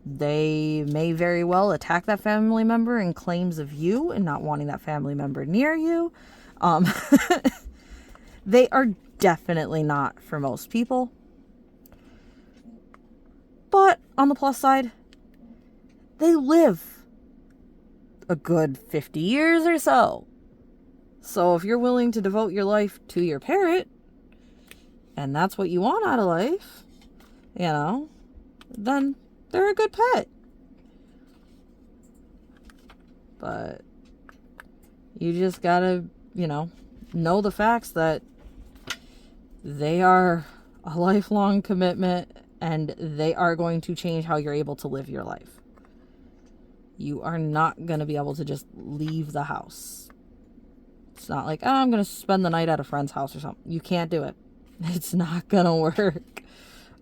they may very well attack that family member in claims of you and not wanting that family member near you. They are definitely not for most people. But on the plus side, they live a good 50 years or so. So if you're willing to devote your life to your parrot, and that's what you want out of life, then they're a good pet. But you just gotta, know the facts that they are a lifelong commitment, and they are going to change how you're able to live your life. You are not going to be able to just leave the house. It's not like, I'm going to spend the night at a friend's house or something. You can't do it. It's not going to work.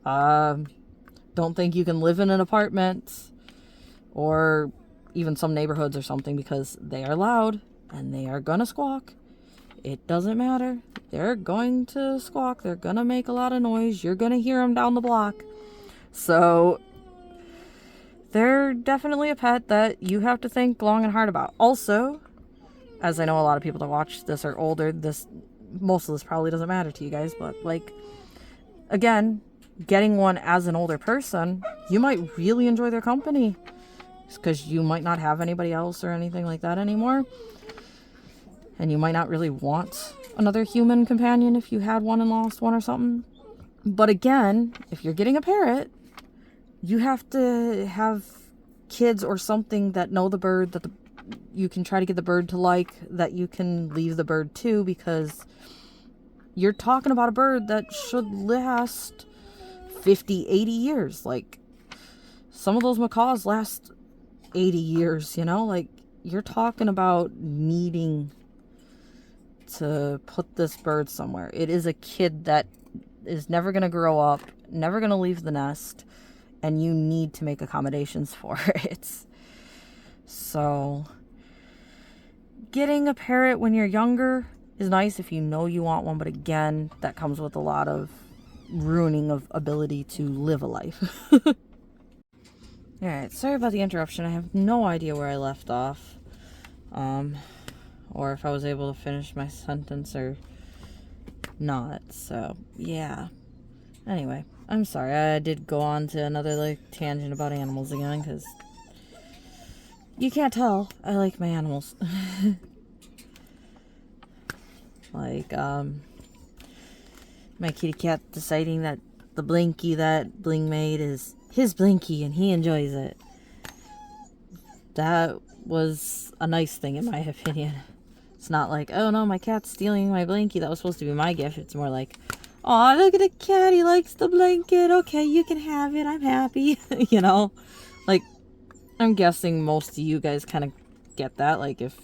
Don't think you can live in an apartment or even some neighborhoods or something, because they are loud and they are going to squawk. It doesn't matter. They're going to squawk. They're going to make a lot of noise. You're going to hear them down the block. So they're definitely a pet that you have to think long and hard about. Also, as I know a lot of people that watch this are older, most of this probably doesn't matter to you guys, but again, getting one as an older person, you might really enjoy their company, because you might not have anybody else or anything like that anymore. And you might not really want another human companion if you had one and lost one or something. But again, if you're getting a parrot, you have to have kids or something that know the bird, that you can try to get the bird to like, that you can leave the bird to, because you're talking about a bird that should last 50, 80 years. Like, some of those macaws last 80 years, you're talking about needing to put this bird somewhere. It is a kid that is never going to grow up, never going to leave the nest, and you need to make accommodations for it. So getting a parrot when you're younger is nice if you know you want one, but again, that comes with a lot of ruining of ability to live a life. Alright, sorry about the interruption. I have no idea where I left off. Or if I was able to finish my sentence or not. So, yeah. Anyway, I'm sorry. I did go on to another like tangent about animals again because you can't tell. I like my animals. Like my kitty cat deciding that the blankie that Bling made is his blankie and he enjoys it. That was a nice thing in my opinion. It's not like, oh no, my cat's stealing my blankie. That was supposed to be my gift. It's more like, oh, look at the cat. He likes the blanket. Okay, you can have it. I'm happy. You know? Like, I'm guessing most of you guys kind of get that. Like, if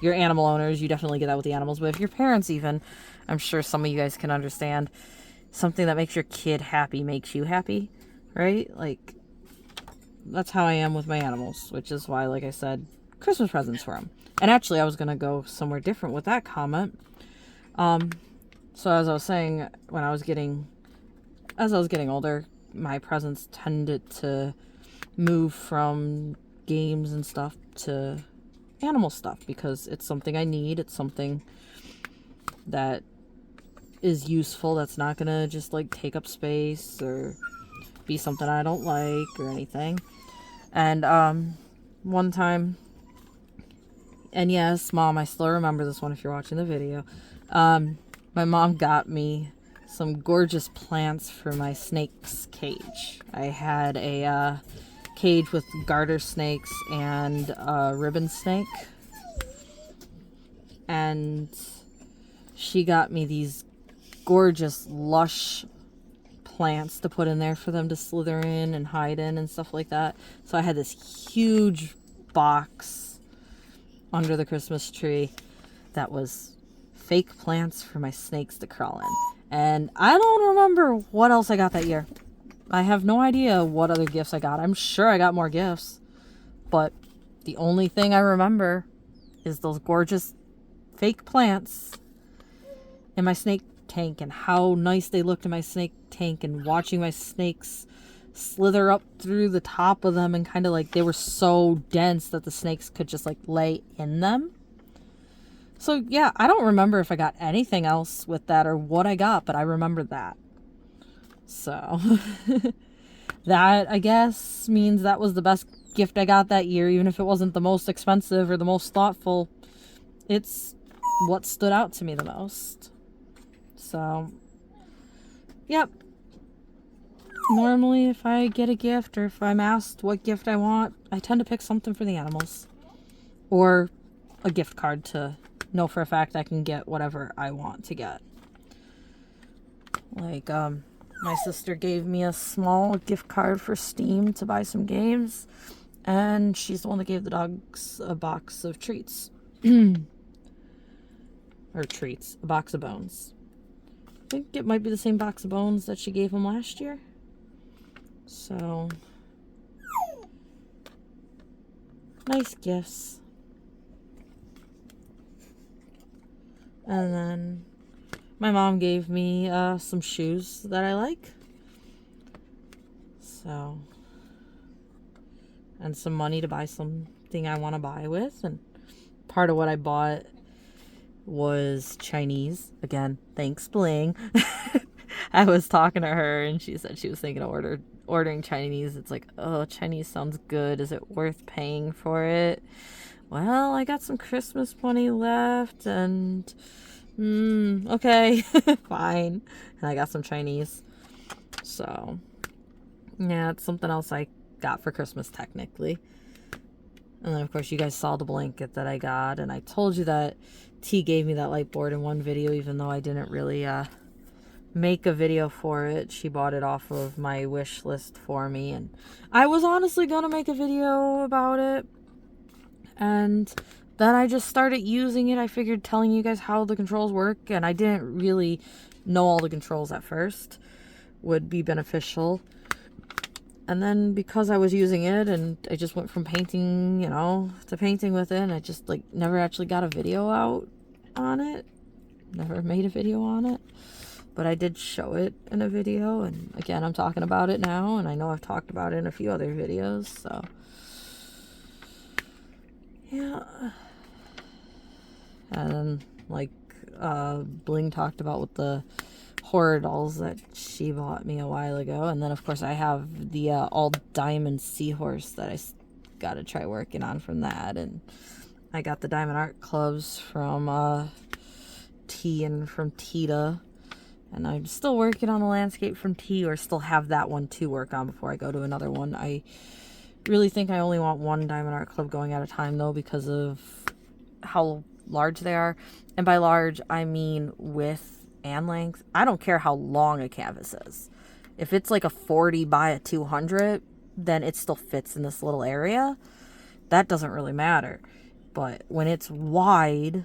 you're animal owners, you definitely get that with the animals. But if you're parents even, I'm sure some of you guys can understand something that makes your kid happy makes you happy, right? Like, that's how I am with my animals, which is why, like I said, Christmas presents for them. And actually, I was going to go somewhere different with that comment. So as I was saying, as I was getting older, my presents tended to move from games and stuff to animal stuff because it's something I need. It's something that is useful. That's not going to just like take up space or be something I don't like or anything. And one time, and yes, Mom, I still remember this one if you're watching the video. My mom got me some gorgeous plants for my snake's cage. I had a cage with garter snakes and a ribbon snake. And she got me these gorgeous, lush plants to put in there for them to slither in and hide in and stuff like that. So I had this huge box under the Christmas tree that was fake plants for my snakes to crawl in. And I don't remember what else I got that year. I have no idea what other gifts I got. I'm sure I got more gifts. But the only thing I remember is those gorgeous fake plants in my snake tank and how nice they looked in my snake tank and watching my snakes slither up through the top of them and kind of like they were so dense that the snakes could just like lay in them. So yeah, I don't remember if I got anything else with that or what I got, but I remember that. So that I guess means that was the best gift I got that year, even if it wasn't the most expensive or the most thoughtful. It's what stood out to me the most. So, yep. Normally, if I get a gift or if I'm asked what gift I want, I tend to pick something for the animals. Or a gift card to know for a fact I can get whatever I want to get. Like, my sister gave me a small gift card for Steam to buy some games. And she's the one that gave the dogs a box of treats. Or treats. A box of bones. I think it might be the same box of bones that she gave him last year. So, nice gifts. And then my mom gave me some shoes that I like. So, and some money to buy something I want to buy with. And part of what I bought was Chinese. Again, thanks, Bling. I was talking to her and she said she was thinking of ordering Chinese. It's like, oh, Chinese sounds good. Is it worth paying for it? Well, I got some Christmas money left and okay, fine. And I got some Chinese. So, yeah, it's something else I got for Christmas technically. And then, of course, you guys saw the blanket that I got. And I told you that T gave me that light board in one video, even though I didn't really make a video for it. She bought it off of my wish list for me. And I was honestly going to make a video about it. And then I just started using it. I figured telling you guys how the controls work. And I didn't really know all the controls at first would be beneficial. And then because I was using it and I just went from painting, to painting with it, and I just like never actually got a video out on it. Never made a video on it. But I did show it in a video, and again, I'm talking about it now, and I know I've talked about it in a few other videos, so yeah. And then like Bling talked about with the horror dolls that she bought me a while ago. And then, of course, I have the all diamond seahorse that I got to try working on from that. And I got the diamond art clubs from T and from Tita. And I'm still working on the landscape from T, or still have that one to work on before I go to another one. I really think I only want one diamond art club going at a time, though, because of how large they are. And by large, I mean width and length. I don't care how long a canvas is. If it's like a 40 by a 200, then it still fits in this little area. That doesn't really matter. But when it's wide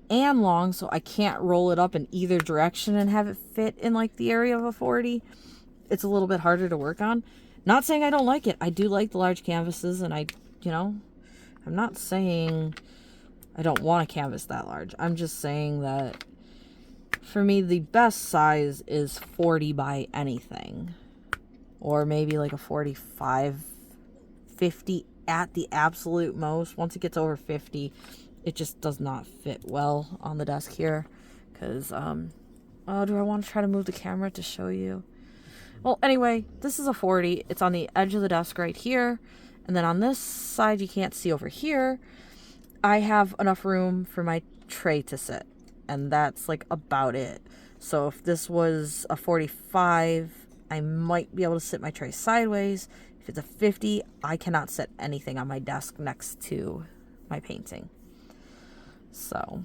and long, so I can't roll it up in either direction and have it fit in like the area of a 40, it's a little bit harder to work on. Not saying I don't like it. I do like the large canvases, and I'm not saying I don't want a canvas that large. I'm just saying that for me, the best size is 40 by anything, or maybe like a 45, 50 at the absolute most. Once it gets over 50, it just does not fit well on the desk here, because do I want to try to move the camera to show you? Well, anyway, this is a 40. It's on the edge of the desk right here, and then on this side, you can't see over here, I have enough room for my tray to sit, and that's like about it. So if this was a 45, I might be able to sit my tray sideways. If it's a 50, I cannot set anything on my desk next to my painting. So,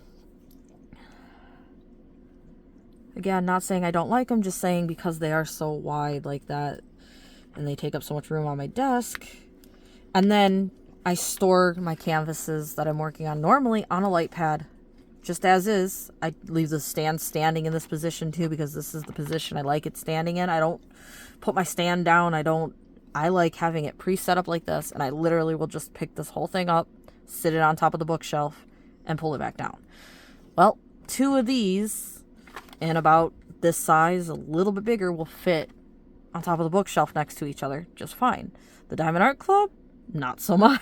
again, not saying I don't like them, just saying because they are so wide like that and they take up so much room on my desk. And then I store my canvases that I'm working on normally on a light pad, just as is. I leave the stand standing in this position too, because this is the position I like it standing in. I don't put my stand down. I like having it pre-set up like this, and I literally will just pick this whole thing up, sit it on top of the bookshelf, and pull it back down. Well, 2 of these, in about this size, a little bit bigger, will fit on top of the bookshelf next to each other just fine. The Diamond Art Club, not so much.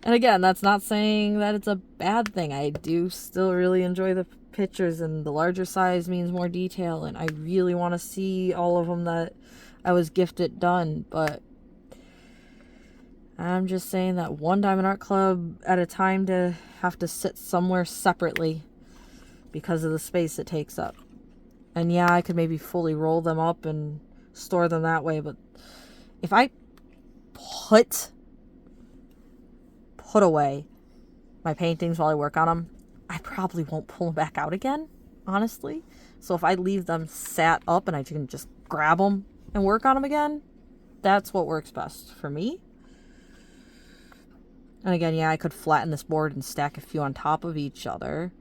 And again, that's not saying that it's a bad thing. I do still really enjoy the pictures, and the larger size means more detail, and I really want to see all of them that I was gifted done. But I'm just saying that one Diamond Art Club at a time to have to sit somewhere separately because of the space it takes up. And yeah, I could maybe fully roll them up and store them that way, but if I put away my paintings while I work on them, I probably won't pull them back out again, honestly. So if I leave them sat up and I can just grab them and work on them again, that's what works best for me. And again, yeah, I could flatten this board and stack a few on top of each other,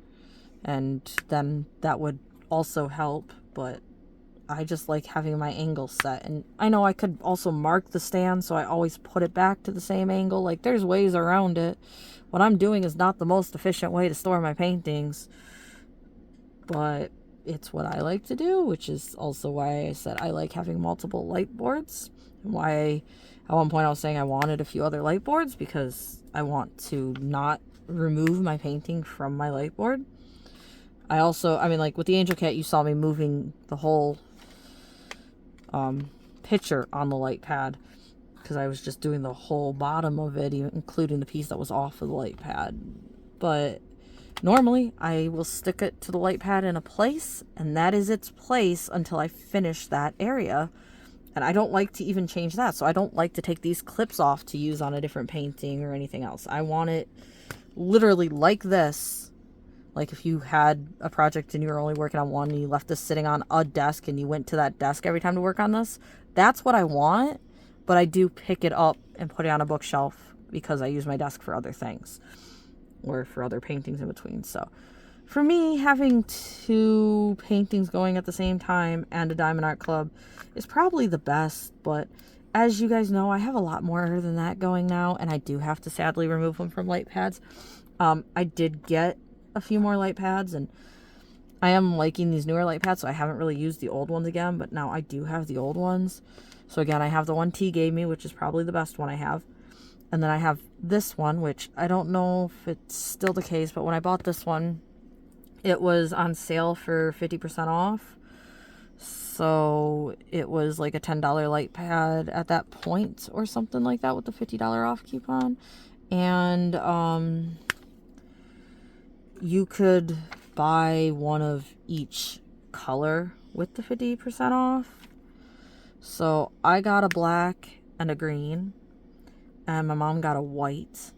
and then that would also help, but I just like having my angle set. And I know I could also mark the stand, so I always put it back to the same angle. Like, there's ways around it. What I'm doing is not the most efficient way to store my paintings, but it's what I like to do, which is also why I said I like having multiple light boards, and why at one point I was saying I wanted a few other light boards, because I want to not remove my painting from my light board. I mean, like with the Angel Cat, you saw me moving the whole picture on the light pad, because I was just doing the whole bottom of it, including the piece that was off of the light pad. But normally I will stick it to the light pad in a place, and that is its place until I finish that area. And I don't like to even change that, so I don't like to take these clips off to use on a different painting or anything else. I want it literally like this. Like if you had a project and you were only working on one and you left this sitting on a desk and you went to that desk every time to work on this, that's what I want. But I do pick it up and put it on a bookshelf because I use my desk for other things or for other paintings in between. So for me, having 2 paintings going at the same time and a Diamond Art Club is probably the best. But as you guys know, I have a lot more than that going now, and I do have to sadly remove them from light pads. I did get a few more light pads, and I am liking these newer light pads, so I haven't really used the old ones again, but now I do have the old ones. So again, I have the one T gave me, which is probably the best one I have. And then I have this one, which I don't know if it's still the case, but when I bought this one, It was on sale for 50% off. So it was like a $10 light pad at that point or something like that with the $50 off coupon. And you could buy one of each color with the 50% off. So I got a black and a green, and my mom got a white.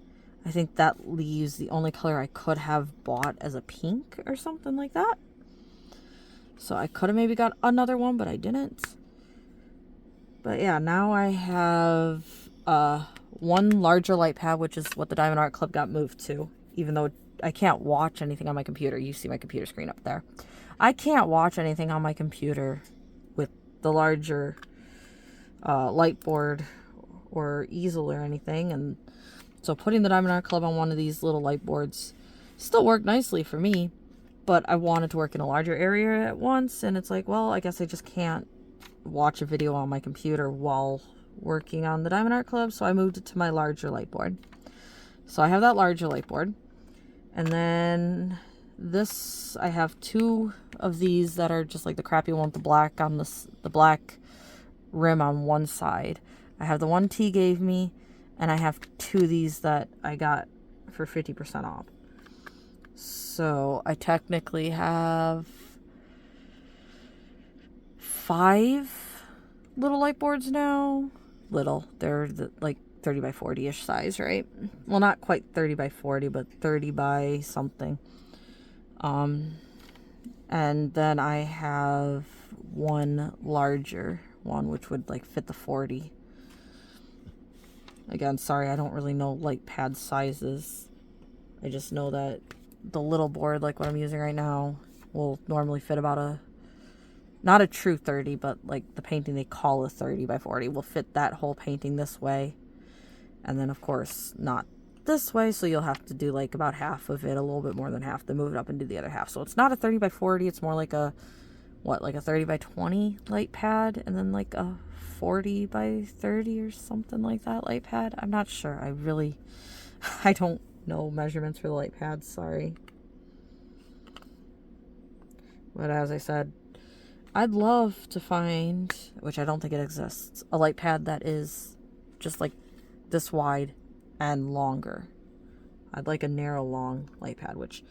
I think that leaves the only color I could have bought as a pink or something like that. So I could have maybe got another one, but I didn't. But yeah, now I have one larger light pad, which is what the Diamond Art Club got moved to, even though I can't watch anything on my computer. You see my computer screen up there. I can't watch anything on my computer with the larger light board or easel or anything. And so putting the Diamond Art Club on one of these little light boards still worked nicely for me, but I wanted to work in a larger area at once, and it's like, well, I guess I just can't watch a video on my computer while working on the Diamond Art Club, so I moved it to my larger light board. So I have that larger light board, and then this, I have two of these that are just like the crappy one with the black on the black rim on one side. I have the one T gave me, and I have two of these that I got for 50% off. So I technically have 5 little light boards now. Little. They're like 30 by 40-ish size, right? Well, not quite 30 by 40, but 30 by something. And then I have one larger one, which would like fit the 40. Again, sorry, I don't really know light pad sizes. I just know that the little board, like what I'm using right now, will normally fit about not a true 30, but like the painting they call a 30 by 40 will fit that whole painting this way. And then, of course, not this way, so you'll have to do like about half of it, a little bit more than half, then move it up and do the other half. So it's not a 30 by 40, it's more like a 30 by 20 light pad, and then like a 40 by 30 or something like that light pad. I'm not sure. I don't know measurements for the light pads, sorry. But as I said, I'd love to find, which I don't think it exists, a light pad that is just like this wide and longer. I'd like a narrow, long light pad, which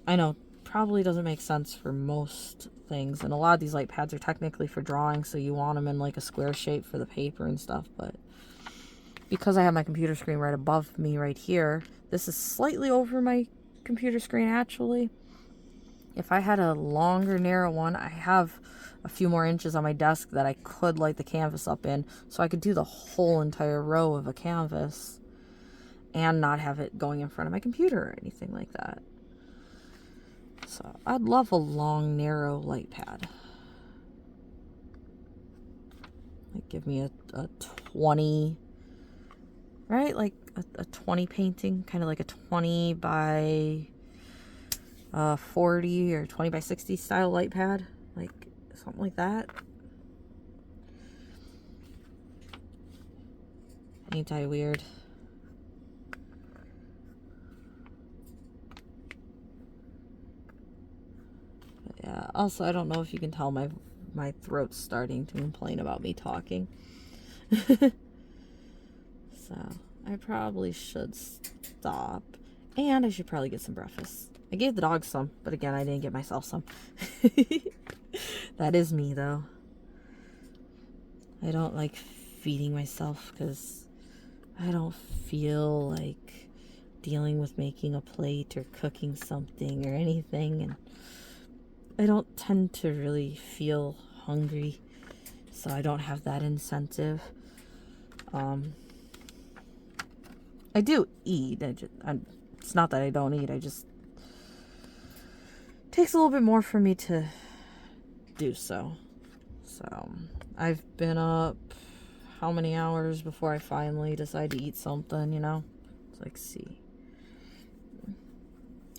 I know probably doesn't make sense for most things. And a lot of these light pads are technically for drawing, so you want them in like a square shape for the paper and stuff. But because I have my computer screen right above me right here, this is slightly over my computer screen actually. If I had a longer, narrow one, I have a few more inches on my desk that I could light the canvas up in, so I could do the whole entire row of a canvas and not have it going in front of my computer or anything like that. So I'd love a long, narrow light pad. Like give me a 20, right? Like a 20 painting, kind of like a 20 by 40 or 20 by 60 style light pad, like something like that. Ain't I weird? But yeah, also I don't know if you can tell my throat's starting to complain about me talking. So I probably should stop, and I should probably get some breakfast. I gave the dog some, but again, I didn't get myself some. That is me, though. I don't like feeding myself because I don't feel like dealing with making a plate or cooking something or anything, and I don't tend to really feel hungry, so I don't have that incentive. I do eat. It's not that I don't eat. It takes a little bit more for me to do so. So I've been up how many hours before I finally decide to eat something, you know? It's like, see.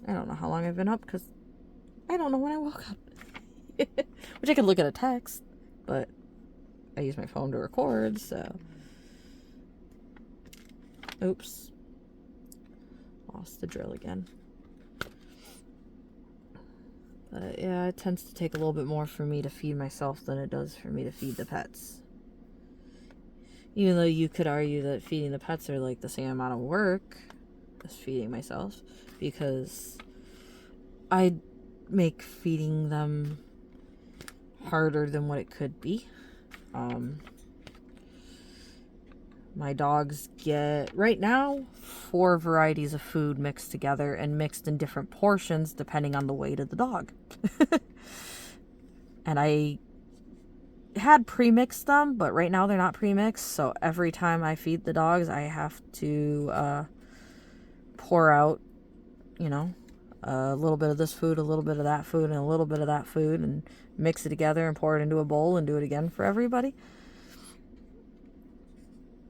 I don't know how long I've been up because I don't know when I woke up. Which I could look at a text, but I use my phone to record, so. Oops. Lost the drill again. Yeah, it tends to take a little bit more for me to feed myself than it does for me to feed the pets. Even though you could argue that feeding the pets are like the same amount of work as feeding myself, because I make feeding them harder than what it could be. My dogs get, right now, 4 varieties of food mixed together and mixed in different portions depending on the weight of the dog. And I had pre-mixed them, but right now they're not pre-mixed, so every time I feed the dogs I have to pour out, a little bit of this food, a little bit of that food, and a little bit of that food, and mix it together and pour it into a bowl and do it again for everybody.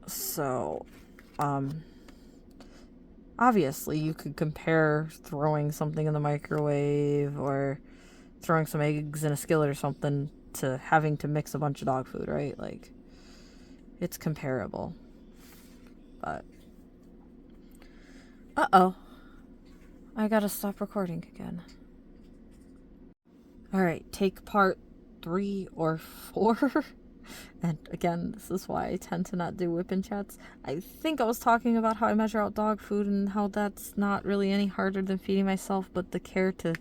So, obviously you could compare throwing something in the microwave or throwing some eggs in a skillet or something to having to mix a bunch of dog food, right? Like, it's comparable. But, uh-oh. I gotta stop recording again. Alright, take part 3 or 4. And again, this is why I tend to not do WIP in chats. I think I was talking about how I measure out dog food and how that's not really any harder than feeding myself, but the care to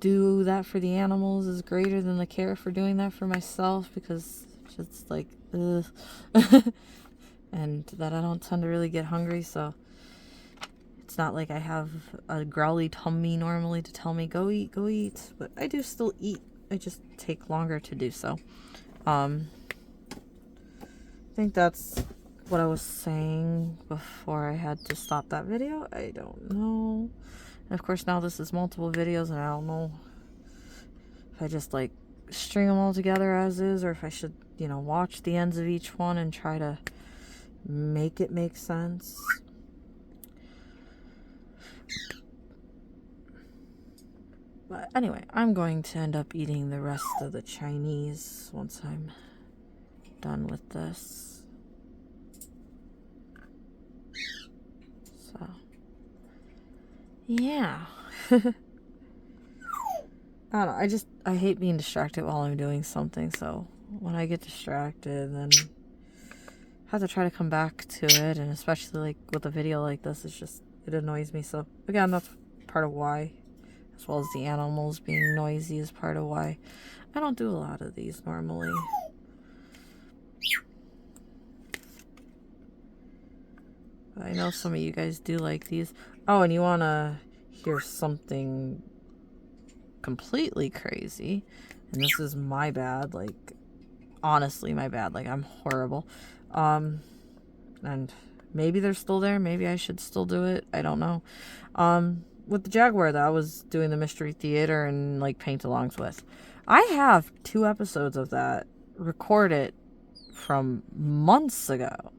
do that for the animals is greater than the care for doing that for myself, because it's just like, ugh. And that I don't tend to really get hungry, so it's not like I have a growly tummy normally to tell me, go eat, but I do still eat. I just take longer to do so. I think that's what I was saying before I had to stop that video. I don't know. And of course now this is multiple videos and I don't know if I just like string them all together as is, or if I should, watch the ends of each one and try to make it make sense. But anyway, I'm going to end up eating the rest of the Chinese once I'm done with this. So, yeah. I don't know, I hate being distracted while I'm doing something, so when I get distracted, then I have to try to come back to it, and especially like with a video like this, it annoys me. So again, that's part of why, as well as the animals being noisy, is part of why I don't do a lot of these normally. I know some of you guys do like these. Oh, and you want to hear something completely crazy, and this is my bad, like, honestly my bad, like, I'm horrible. And maybe they're still there, maybe I should still do it, I don't know. With the Jaguar that I was doing the Mystery Theater and like paint-alongs with, I have 2 episodes of that recorded from months ago,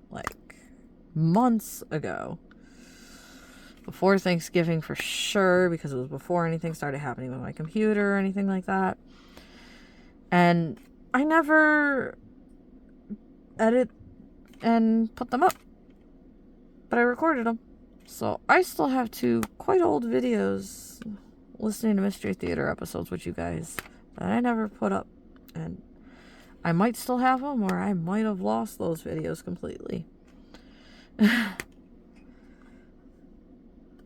before Thanksgiving for sure, because it was before anything started happening with my computer or anything like that. And I never edit and put them up, but I recorded them. So I still have 2 quite old videos listening to Mystery Theater episodes with you guys that I never put up. And I might still have them, or I might have lost those videos completely.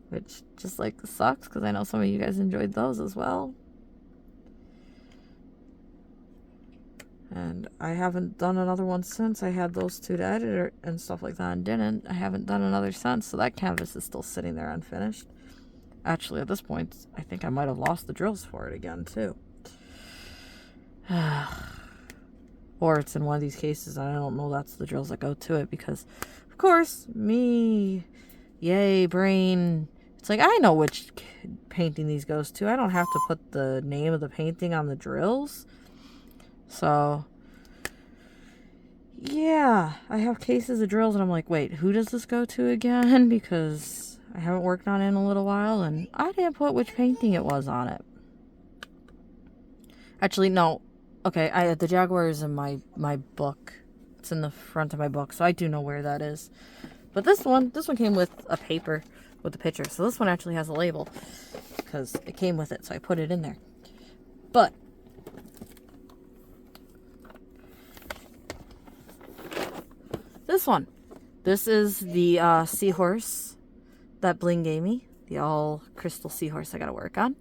Which just like sucks, because I know some of you guys enjoyed those as well. And I haven't done another one since. I had those 2 to edit and stuff like that and didn't. I haven't done another since, so that canvas is still sitting there unfinished. Actually, at this point, I think I might have lost the drills for it again, too. Or it's in one of these cases, and I don't know that's the drills that go to it, because, of course, me, yay, brain, it's like, I know which painting these goes to. I don't have to put the name of the painting on the drills. So, yeah, I have cases of drills, and I'm like, wait, who does this go to again? Because I haven't worked on it in a little while, and I didn't put which painting it was on it. Actually, no. Okay, the Jaguar is in my book. It's in the front of my book, so I do know where that is. But this one came with a paper with a picture, so this one actually has a label, because it came with it, so I put it in there. But this one. This is the seahorse that Bling gave me. The all crystal seahorse I gotta work on.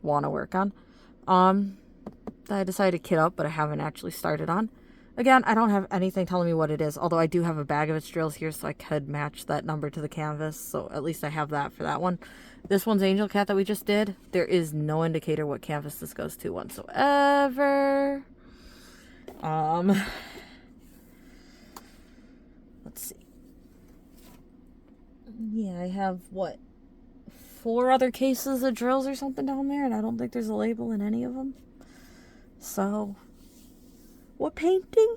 Wanna work on. That I decided to kit up, but I haven't actually started on. Again, I don't have anything telling me what it is, although I do have a bag of its drills here, so I could match that number to the canvas, so at least I have that for that one. This one's Angel Cat that we just did. There is no indicator what canvas this goes to whatsoever. Let's see. Yeah, I have, what, 4 other cases of drills or something down there, and I don't think there's a label in any of them. So, what painting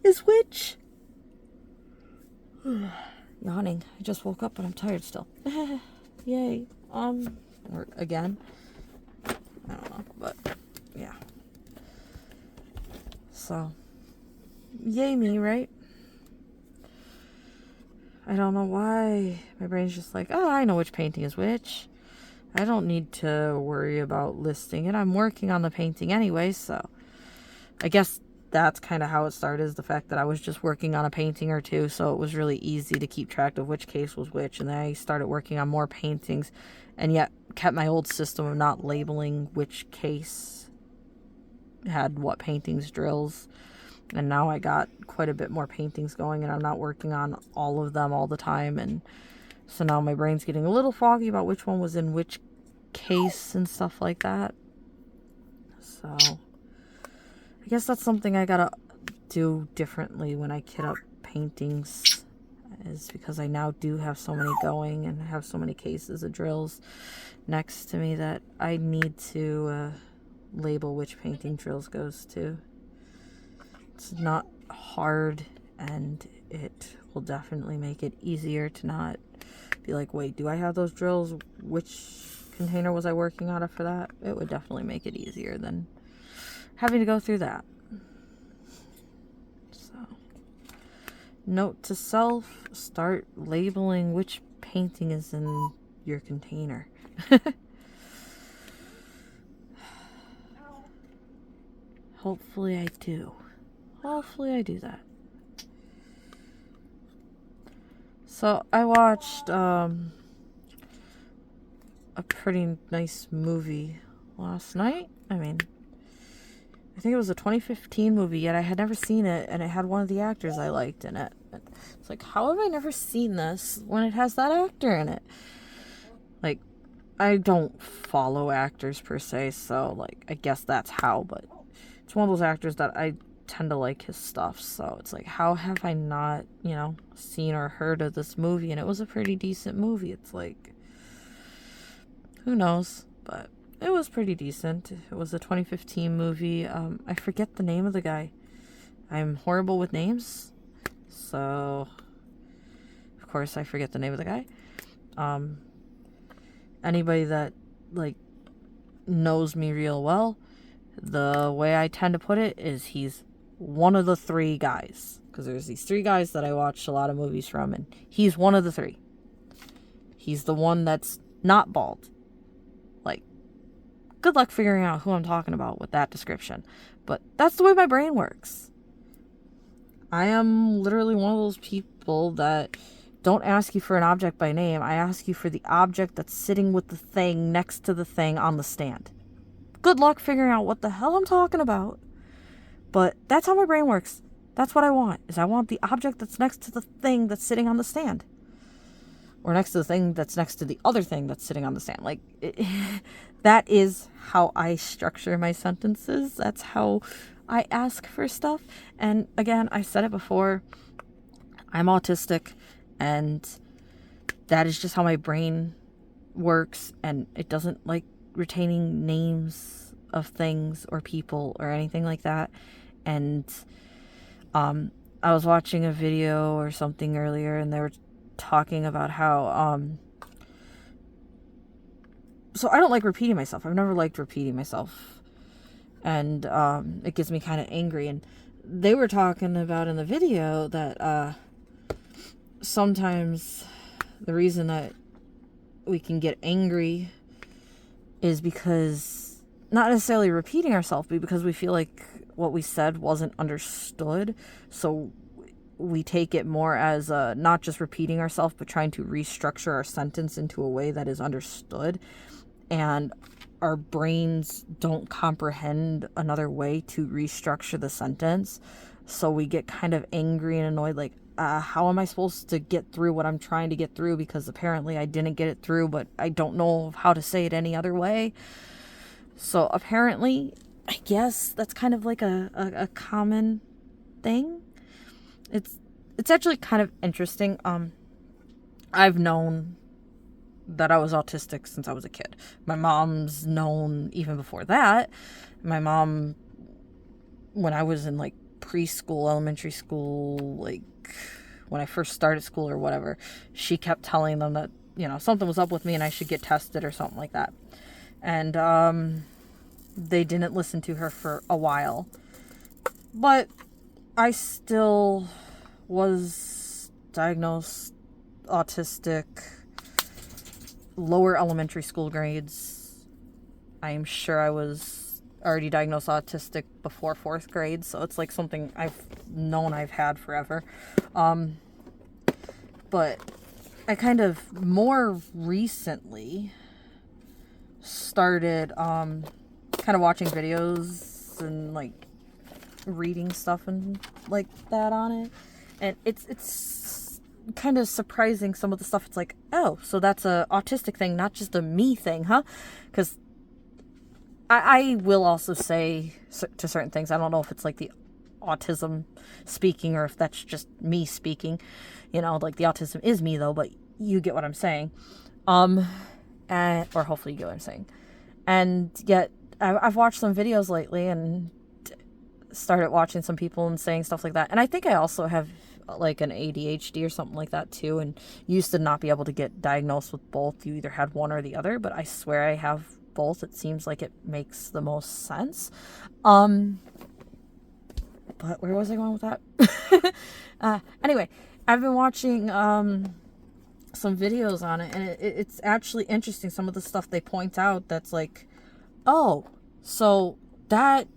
is which? Yawning. I just woke up, but I'm tired still. Yay. Or again. I don't know, but yeah. So, yay me, right? I don't know why my brain's just like, oh, I know which painting is which. I don't need to worry about listing it. I'm working on the painting anyway, so I guess that's kind of how it started, is the fact that I was just working on a painting or two, so it was really easy to keep track of which case was which, and then I started working on more paintings, and yet kept my old system of not labeling which case had what paintings drills. And now I got quite a bit more paintings going, and I'm not working on all of them all the time, and so now my brain's getting a little foggy about which one was in which case and stuff like that. So I guess that's something I gotta do differently when I kit up paintings, is because I now do have so many going and have so many cases of drills next to me that I need to label which painting drills goes to. It's not hard, and it will definitely make it easier to not be like, wait, do I have those drills? Which container was I working out of for that? It would definitely make it easier than having to go through that. So, note to self, start labeling which painting is in your container. Hopefully I do. Hopefully I do that. So I watched a pretty nice movie last night. I mean, I think it was a 2015 movie, yet I had never seen it, and it had one of the actors I liked in it. It's like, how have I never seen this when it has that actor in it? Like, I don't follow actors per se, so like, I guess that's how, but it's one of those actors that I tend to like his stuff, so it's like, how have I not, seen or heard of this movie? And it was a pretty decent movie. It's like, who knows, but it was pretty decent. It was a 2015 movie. I forget the name of the guy. I'm horrible with names, so of course I forget the name of the guy. Anybody that like knows me real well, the way I tend to put it is he's one of the 3 guys, because there's these 3 guys that I watched a lot of movies from, and he's one of the 3. He's the one that's not bald. Like, good luck figuring out who I'm talking about with that description, but that's the way my brain works. I am literally one of those people that don't ask you for an object by name. I ask you for the object that's sitting with the thing next to the thing on the stand. Good luck figuring out what the hell I'm talking about. But that's how my brain works. That's what I want, is I want the object that's next to the thing that's sitting on the stand. Or next to the thing that's next to the other thing that's sitting on the stand. Like, that is how I structure my sentences. That's how I ask for stuff. And again, I said it before, I'm autistic, and that is just how my brain works, and it doesn't like retaining names of things or people or anything like that. And I was watching a video or something earlier, and they were talking about how so I don't like repeating myself. I've never liked repeating myself, and it gets me kind of angry. And they were talking about in the video that sometimes the reason that we can get angry is because not necessarily repeating ourselves, but because we feel like what we said wasn't understood. So we take it more as not just repeating ourselves, but trying to restructure our sentence into a way that is understood. And our brains don't comprehend another way to restructure the sentence. So we get kind of angry and annoyed, like, how am I supposed to get through what I'm trying to get through? Because apparently I didn't get it through, but I don't know how to say it any other way. So apparently, I guess that's kind of like a common thing. It's actually kind of interesting. I've known that I was autistic since I was a kid. My mom's known even before that. My mom, when I was in like preschool, elementary school, like when I first started school or whatever, she kept telling them that, you know, something was up with me and I should get tested or something like that. And they didn't listen to her for a while. But I still was diagnosed autistic, lower elementary school grades. I'm sure I was already diagnosed autistic before 4th grade, so it's like something I've known I've had forever. But I kind of more recently started kind of watching videos and like reading stuff and like that on it, and it's kind of surprising, some of the stuff. It's like, oh, so that's a autistic thing, not just a me thing, huh? Because I will also say to certain things, I don't know if it's like the autism speaking or if that's just me speaking, you know, like the autism is me though, but you get what I'm saying, or hopefully you get what I'm saying. And yet I've watched some videos lately and started watching some people and saying stuff like that. And I think I also have like an ADHD or something like that too, and used to not be able to get diagnosed with both. You either had one or the other, but I swear I have both. It seems like it makes the most sense. But where was I going with that? Anyway, I've been watching some videos on it, and it's actually interesting, some of the stuff they point out that's like, oh, so that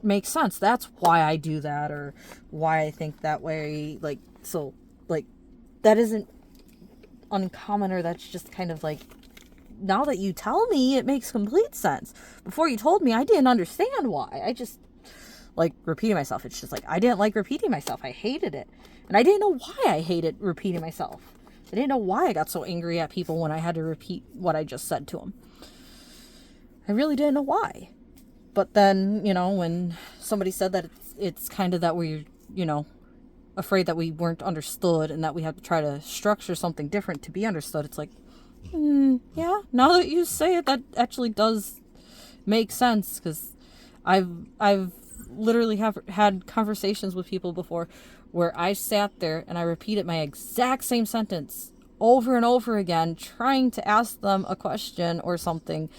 makes sense. That's why I do that, or why I think that way. Like, so, like, that isn't uncommon, or that's just kind of like, now that you tell me, it makes complete sense. Before you told me, I didn't understand why. I just like repeating myself. It's just like, I didn't like repeating myself. I hated it. And I didn't know why I hated repeating myself. I didn't know why I got so angry at people when I had to repeat what I just said to them. I really didn't know why. But then, you know, when somebody said that it's kind of that we're, you know, afraid that we weren't understood and that we have to try to structure something different to be understood, it's like, yeah, now that you say it, that actually does make sense. Because I've literally had conversations with people before where I sat there and I repeated my exact same sentence over and over again, trying to ask them a question or something,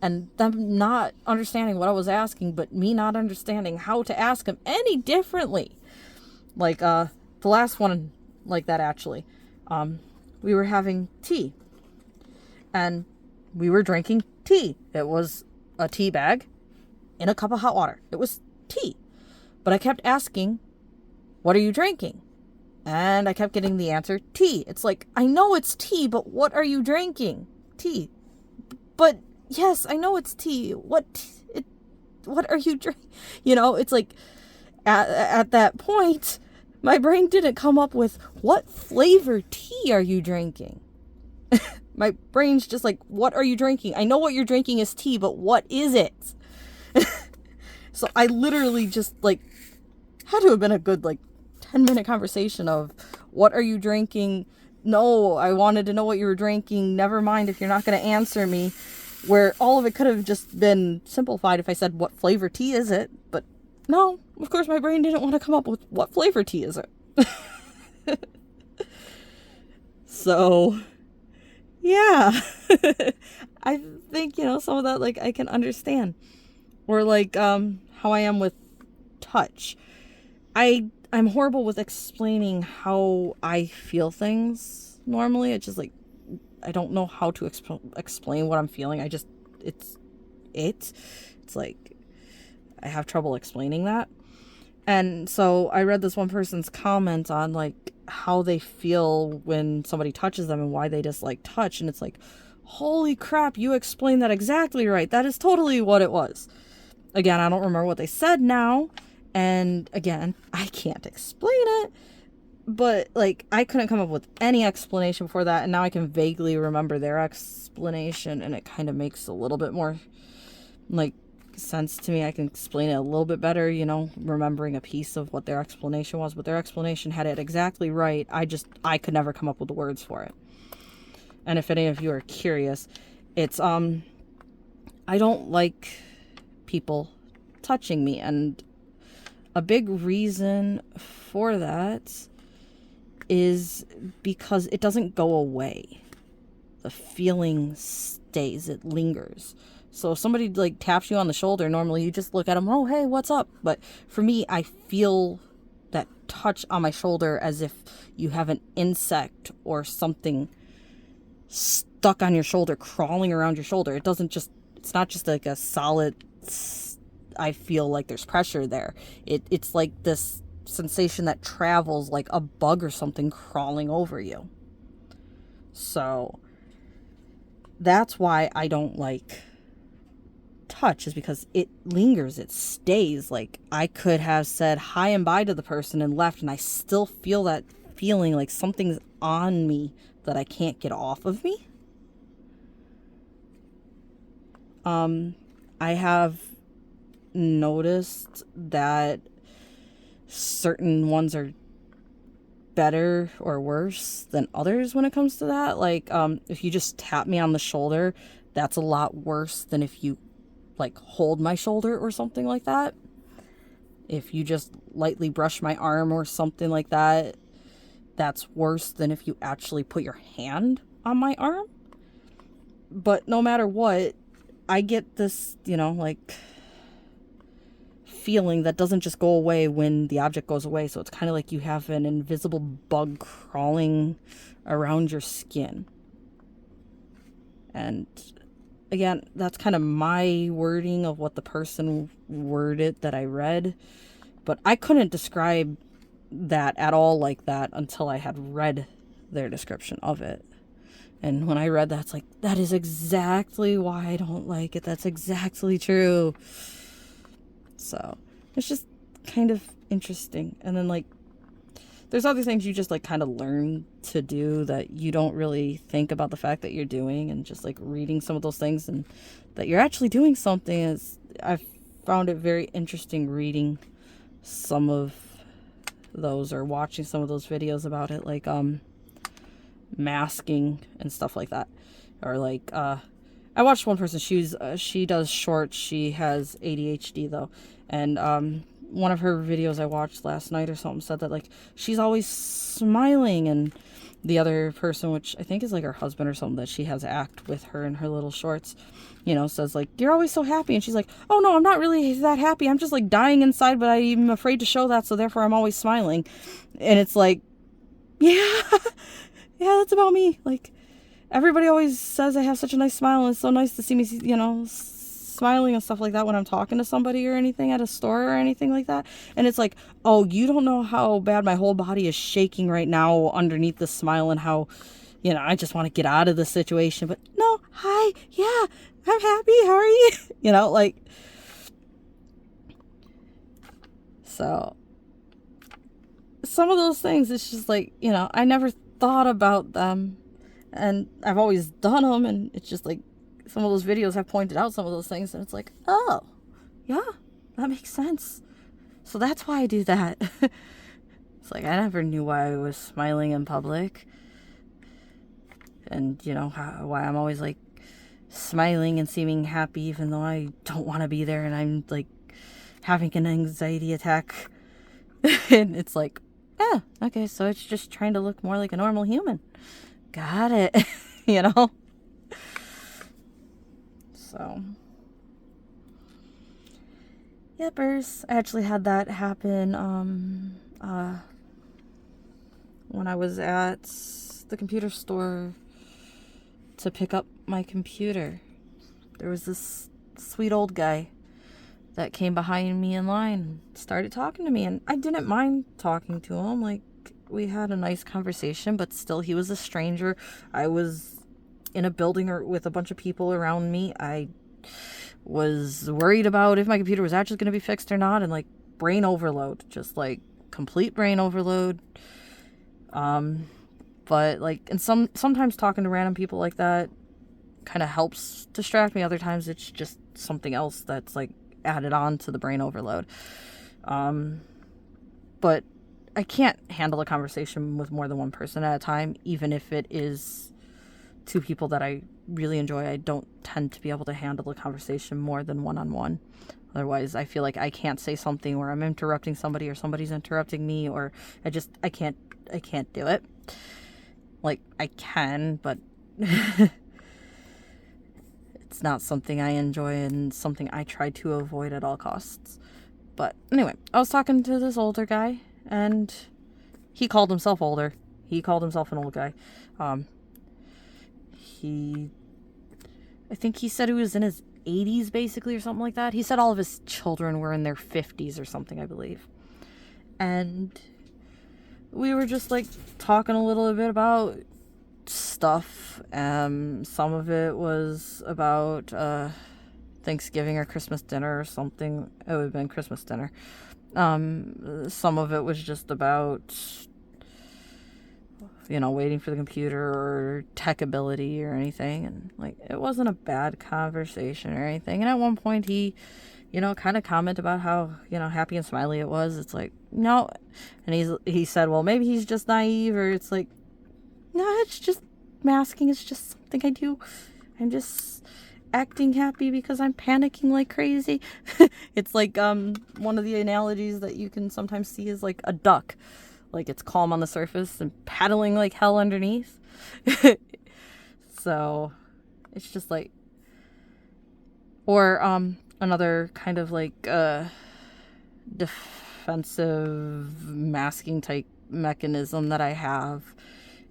and them not understanding what I was asking, but me not understanding how to ask them any differently. Like, the last one like that, actually, we were having tea, and we were drinking tea. It was a tea bag in a cup of hot water. It was tea. But I kept asking, what are you drinking? And I kept getting the answer, tea. It's like, I know it's tea, but what are you drinking? Tea. But yes, I know it's tea. What are you drinking? You know, it's like, at that point, my brain didn't come up with, what flavor tea are you drinking? My brain's just like, what are you drinking? I know what you're drinking is tea, but what is it? So I literally just, like, had to have been a good, like, 10-minute conversation of, what are you drinking? No, I wanted to know what you were drinking. Never mind if you're not going to answer me. Where all of it could have just been simplified if I said, what flavor tea is it? But no, of course my brain didn't want to come up with, what flavor tea is it? So, yeah. I think, you know, some of that, like, I can understand. Or like, how I am with touch. I'm horrible with explaining how I feel things normally. It's just like, I don't know how to explain what I'm feeling. It's it. It's like, I have trouble explaining that. And so I read this one person's comment on like how they feel when somebody touches them and why they dislike touch. And it's like, holy crap, you explained that exactly right. That is totally what it was. Again, I don't remember what they said now. And again, I can't explain it. But like, I couldn't come up with any explanation for that. And now I can vaguely remember their explanation. And it kind of makes a little bit more like sense to me. I can explain it a little bit better, you know, remembering a piece of what their explanation was, but their explanation had it exactly right. I could never come up with the words for it. And if any of you are curious, it's I don't like people touching me, and a big reason for that is because it doesn't go away. The feeling stays, it lingers. So if somebody like taps you on the shoulder, normally you just look at them, oh, hey, what's up? But for me, I feel that touch on my shoulder as if you have an insect or something stuck on your shoulder, crawling around your shoulder. It's not just like a solid, I feel like there's pressure there. It's like this sensation that travels like a bug or something crawling over you. So that's why I don't like touch, is because it lingers, it stays. Like, I could have said hi and bye to the person and left, and I still feel that feeling like something's on me that I can't get off of me. I have noticed that certain ones are better or worse than others when it comes to that. Like, if you just tap me on the shoulder, that's a lot worse than if you like hold my shoulder or something like that. If you just lightly brush my arm or something like that, that's worse than if you actually put your hand on my arm. But no matter what, I get this, you know, like feeling that doesn't just go away when the object goes away. So it's kind of like you have an invisible bug crawling around your skin. And again, that's kind of my wording of what the person worded that I read. But I couldn't describe that at all like that until I had read their description of it. And when I read that, it's like, that is exactly why I don't like it. That's exactly true. So it's just kind of interesting. And then like, there's other things you just like kind of learn to do that you don't really think about the fact that you're doing, and just like reading some of those things and that you're actually doing something is, I've found it very interesting reading some of those or watching some of those videos about it, like masking and stuff like that. Or like I watched one person, she does shorts, she has ADHD though, and one of her videos I watched last night or something said that like she's always smiling, and the other person, which I think is like her husband or something that she has act with her in her little shorts, you know, says like, you're always so happy, and she's like, oh no, I'm not really that happy, I'm just like dying inside, but I'm afraid to show that, so therefore I'm always smiling. And it's like, yeah, yeah, that's about me. Like, everybody always says I have such a nice smile, and it's so nice to see me, you know, smiling and stuff like that when I'm talking to somebody or anything at a store or anything like that. And it's like, oh, you don't know how bad my whole body is shaking right now underneath the smile, and how, you know, I just want to get out of the situation. But no, hi, yeah, I'm happy, how are you? You know, like, so some of those things, it's just like, you know, I never thought about them, and I've always done them, and it's just like, some of those videos have pointed out some of those things, and it's like, oh, yeah, that makes sense. So that's why I do that. It's like, I never knew why I was smiling in public. And, you know, why I'm always, like, smiling and seeming happy, even though I don't want to be there, and I'm, like, having an anxiety attack. And it's like, yeah, okay, so it's just trying to look more like a normal human. Got it. You know? So, yepers. I actually had that happen when I was at the computer store to pick up my computer. There was this sweet old guy that came behind me in line and started talking to me, and I didn't mind talking to him. Like, we had a nice conversation, but still, he was a stranger. I was in a building with a bunch of people around me. I was worried about if my computer was actually going to be fixed or not, and like brain overload, just like complete brain overload. But like, and sometimes talking to random people like that kind of helps distract me. Other times it's just something else that's like added on to the brain overload. But I can't handle a conversation with more than one person at a time, even if it is two people that I really enjoy. I don't tend to be able to handle a conversation more than one-on-one. Otherwise, I feel like I can't say something where I'm interrupting somebody or somebody's interrupting me, or I can't do it. Like, I can, but it's not something I enjoy and something I try to avoid at all costs. But anyway, I was talking to this older guy, and he called himself older. He called himself an old guy. I think he said he was in his 80s, basically, or something like that. He said all of his children were in their 50s or something, I believe. And we were just, like, talking a little bit about stuff. Some of it was about Thanksgiving or Christmas dinner or something. It would have been Christmas dinner. Some of it was just about, waiting for the computer or tech ability or anything. And, like, it wasn't a bad conversation or anything. And at one point he, kind of commented about how, happy and smiley it was. It's like, no. And he said, well, maybe he's just naive, or it's like, no, it's just masking. It's just something I do. I'm just acting happy because I'm panicking like crazy. It's like one of the analogies that you can sometimes see is like a duck. Like, it's calm on the surface and paddling like hell underneath. So it's just like, or another kind of like defensive masking type mechanism that I have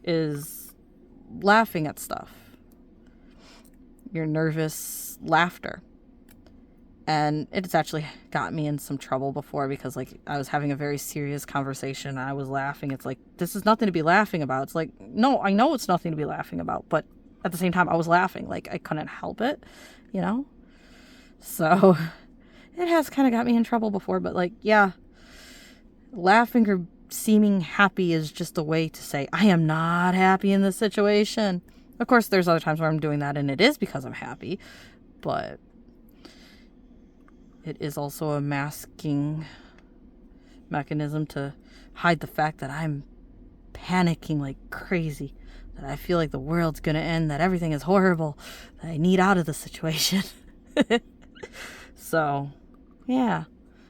is laughing at stuff. Your nervous laughter. And it's actually got me in some trouble before, because like I was having a very serious conversation and I was laughing. It's like, this is nothing to be laughing about. It's like, no, I know it's nothing to be laughing about, but at the same time I was laughing. Like, I couldn't help it, So it has kind of got me in trouble before, but like, yeah, laughing or seeming happy is just a way to say, I am not happy in this situation. Of course, there's other times where I'm doing that and it is because I'm happy, but it is also a masking mechanism to hide the fact that I'm panicking like crazy, that I feel like the world's gonna end, that everything is horrible, that I need out of the situation. So, yeah.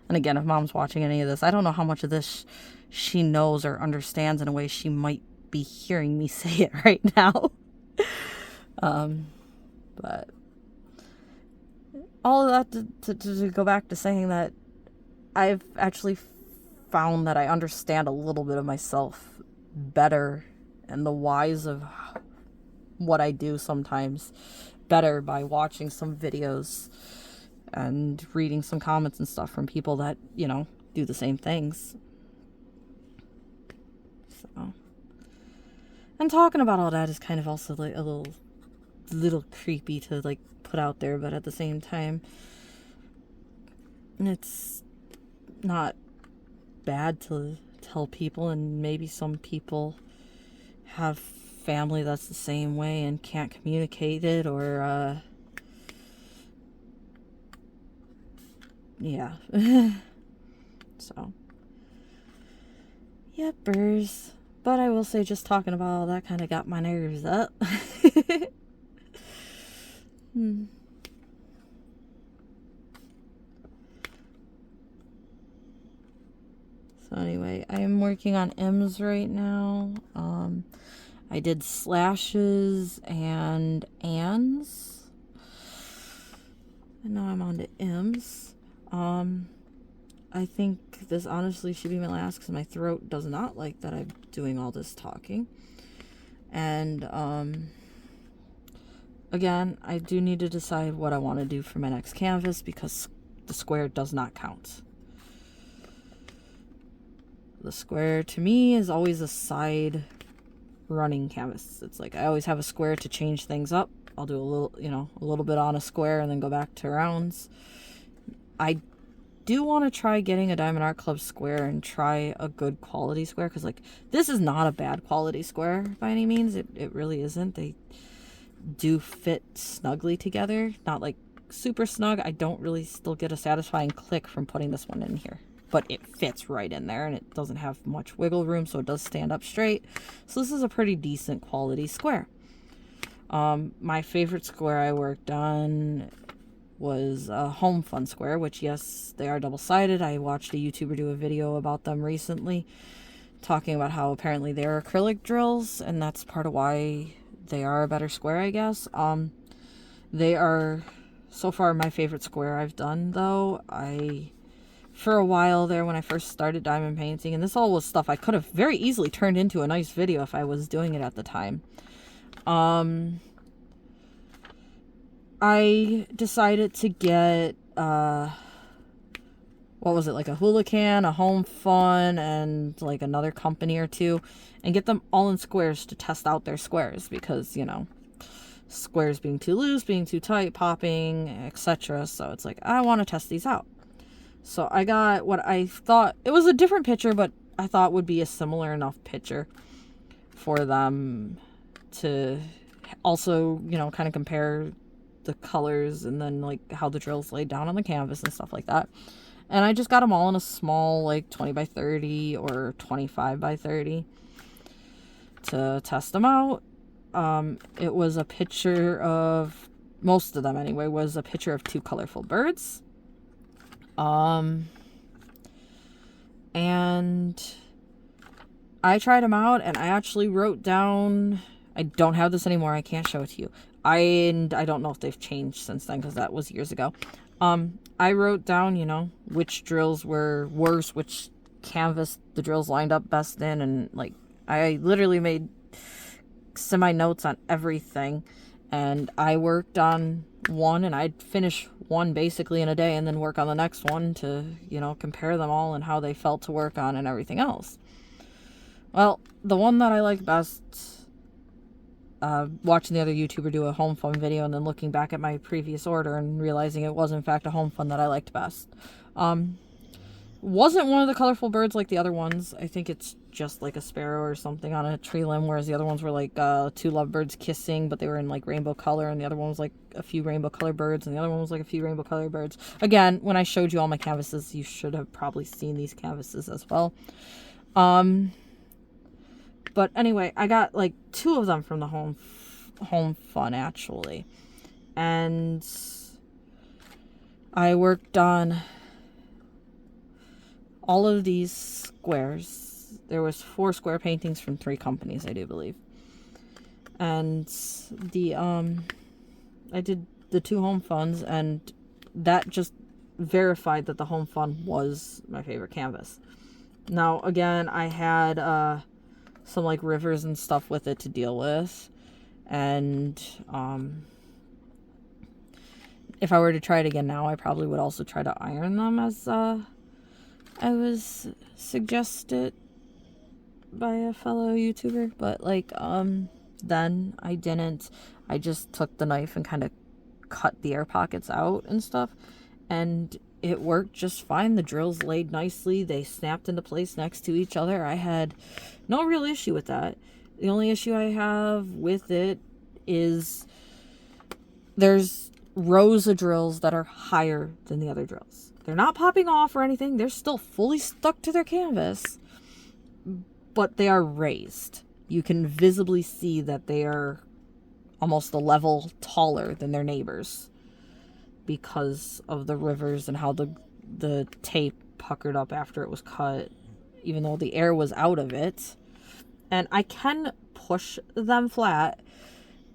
And again, if Mom's watching any of this, I don't know how much of this she knows or understands in a way she might be hearing me say it right now. But all of that to go back to saying that I've actually found that I understand a little bit of myself better and the whys of what I do sometimes better by watching some videos and reading some comments and stuff from people that, do the same things. So, and talking about all that is kind of also like a little creepy to like put out there, but at the same time, it's not bad to tell people, and maybe some people have family that's the same way and can't communicate it, or yeah. So, yepers. But I will say, just talking about all that kind of got my nerves up. So anyway, I am working on M's right now. I did slashes and ands. And now I'm on to M's. I think this honestly should be my last, because my throat does not like that I'm doing all this talking. And again, I do need to decide what I want to do for my next canvas because the square does not count. The square to me is always a side running canvas. It's like I always have a square to change things up. I'll do a little, a little bit on a square and then go back to rounds. I do want to try getting a Diamond Art Club square and try a good quality square, because like this is not a bad quality square by any means. It really isn't. They do fit snugly together, not like super snug. I don't really still get a satisfying click from putting this one in here, but it fits right in there and it doesn't have much wiggle room, so it does stand up straight. So this is a pretty decent quality square. My favorite square I worked on was a Home Fun square, which yes, they are double-sided. I watched a YouTuber do a video about them recently talking about how apparently they're acrylic drills, and that's part of why they are a better square, I guess. They are so far my favorite square I've done, though. For a while there, when I first started diamond painting, and this all was stuff I could have very easily turned into a nice video if I was doing it at the time. I decided to get, what was it, like a Hoolican, a Home Fun, and like another company or two, and get them all in squares to test out their squares, because, squares being too loose, being too tight, popping, etc. So it's like, I want to test these out. So I got what I thought, it was a different picture, but I thought would be a similar enough picture for them to also, kind of compare the colors and then like how the drill's laid down on the canvas and stuff like that. And I just got them all in a small like 20 by 30 or 25 by 30 to test them out. It was a picture of, most of them anyway, was a picture of two colorful birds. And I tried them out, and I actually wrote down, I don't have this anymore, I can't show it to you. And I don't know if they've changed since then, because that was years ago. I wrote down, which drills were worse, which canvas the drills lined up best in, and like I literally made semi-notes on everything, and I worked on one, and I'd finish one basically in a day and then work on the next one to, compare them all and how they felt to work on and everything else. Well, the one that I like best, watching the other YouTuber do a Home Fun video and then looking back at my previous order and realizing it was in fact a Home Fun that I liked best. Wasn't one of the colorful birds like the other ones. I think it's just like a sparrow or something on a tree limb, whereas the other ones were like two lovebirds kissing, but they were in like rainbow color, and the other one was like a few rainbow color birds, and the other one was like a few rainbow color birds. Again, when I showed you all my canvases, you should have probably seen these canvases as well. But anyway, I got like two of them from the Home Fun actually, and I worked on all of these squares. There was 4 square paintings from 3 companies, I do believe. And the I did the 2 Home Funs, and that just verified that the Home Fun was my favorite canvas. Now again, I had some like rivers and stuff with it to deal with, and if I were to try it again now, I probably would also try to iron them, as I was suggested by a fellow YouTuber, but like then I didn't. I just took the knife and kind of cut the air pockets out and stuff, and it worked just fine. The drills laid nicely, they snapped into place next to each other. I had no real issue with that. The only issue I have with it is there's rows of drills that are higher than the other drills. They're not popping off or anything. They're still fully stuck to their canvas, but they are raised. You can visibly see that they are almost a level taller than their neighbors because of the rivers and how the tape puckered up after it was cut, even though the air was out of it. And I can push them flat,